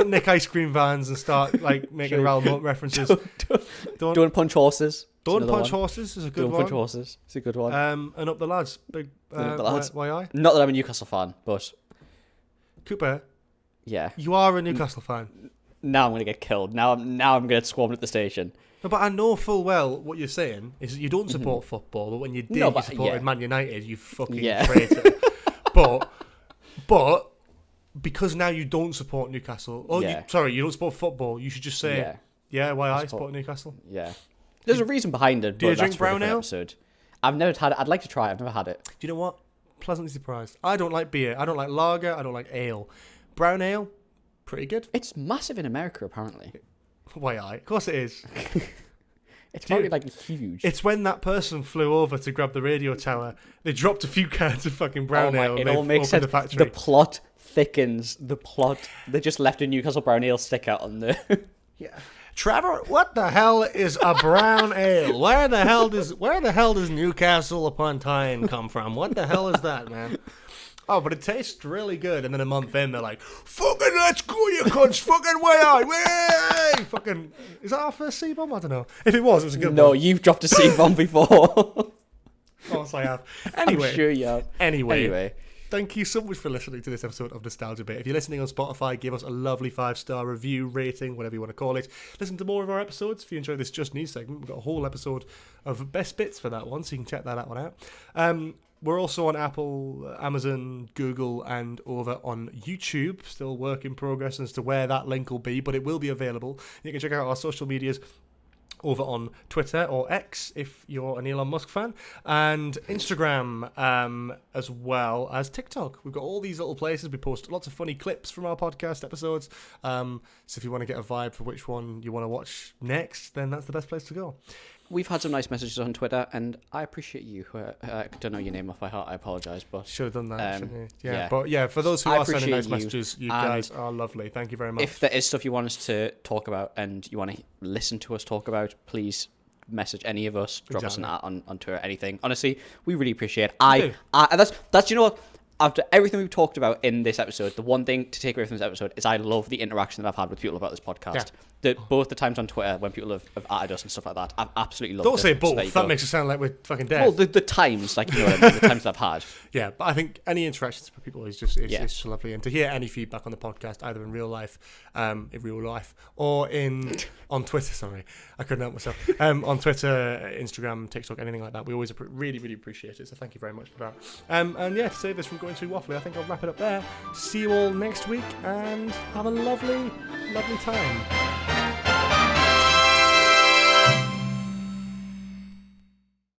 nick ice cream vans and start like making Ralph references. Don't punch horses. Don't punch horses is a good one. Don't punch horses. It's a good one. And up the lads. Big. Why I? Not that I'm a Newcastle fan, but Cooper. Yeah. You are a Newcastle fan. Now I'm gonna get killed. Now I'm gonna get swarmed at the station. No, but I know full well what you're saying is that you don't support football, but when you did, you supported Man United, you fucking traitor. But because now you don't support Newcastle. Oh, Yeah. you don't support football. You should just say, why I support Newcastle. Yeah. There's a reason behind it, but Do you that's drink for a brown different ale? episode. I've never had it. I'd like to try it. I've never had it. Do you know what? Pleasantly surprised. I don't like beer. I don't like lager. I don't like ale. Brown ale, pretty good. It's massive in America, apparently. Of course it is. It's probably like huge. It's when that person flew over to grab the radio tower, they dropped a few cans of fucking brown ale. It and all makes sense. the factory. The plot thickens. They just left a Newcastle brown ale sticker on there. Yeah. Trevor, what the hell is a brown ale? Where the hell does Newcastle upon Tyne come from? What the hell is that, man? Oh, but it tastes really good. And then a month in, they're like, fucking let's go, you cunts, fucking way out. Way! Fucking, is that our first C-bomb? I don't know. If it was a good one. No, you've dropped a C-bomb before. Of course I have. Anyway. I'm sure you have. Anyway. Thank you so much for listening to this episode of Nostalgia Bit. If you're listening on Spotify, give us a lovely 5-star review, rating, whatever you want to call it. Listen to more of our episodes. If you enjoy this Just News segment, we've got a whole episode of best bits for that one, so you can check that one out. We're also on Apple, Amazon, Google, and over on YouTube. Still work in progress as to where that link will be, but it will be available. You can check out our social medias over on Twitter or X if you're an Elon Musk fan, and Instagram, as well as TikTok. We've got all these little places. We post lots of funny clips from our podcast episodes. So if you want to get a vibe for which one you want to watch next, then that's the best place to go. We've had some nice messages on Twitter, and I appreciate you. I don't know your name off by heart. I apologise, but should have done that. Shouldn't you? Yeah. But yeah, for those who are sending nice you, messages, you guys are lovely. Thank you very much. If there is stuff you want us to talk about and you want to listen to us talk about, please message any of us. Drop us an at on Twitter, anything. Honestly, we really appreciate it. That's you know what. After everything we've talked about in this episode, the one thing to take away from this episode is I love the interaction that I've had with people about this podcast. Yeah. Both the times on Twitter when people have added us and stuff like that, I've absolutely loved it. Don't say both. So that makes it sound like we're fucking dead. Well, the times, like, you know what I mean, the times that I've had. Yeah, but I think any interactions with people is just lovely. And to hear any feedback on the podcast, either in real life, or on Twitter, sorry, I couldn't help myself, on Twitter, Instagram, TikTok, anything like that, we always really, really appreciate it. So thank you very much for that. And yeah, to save this from going too waffly, I think I'll wrap it up there. See you all next week and have a lovely, lovely time.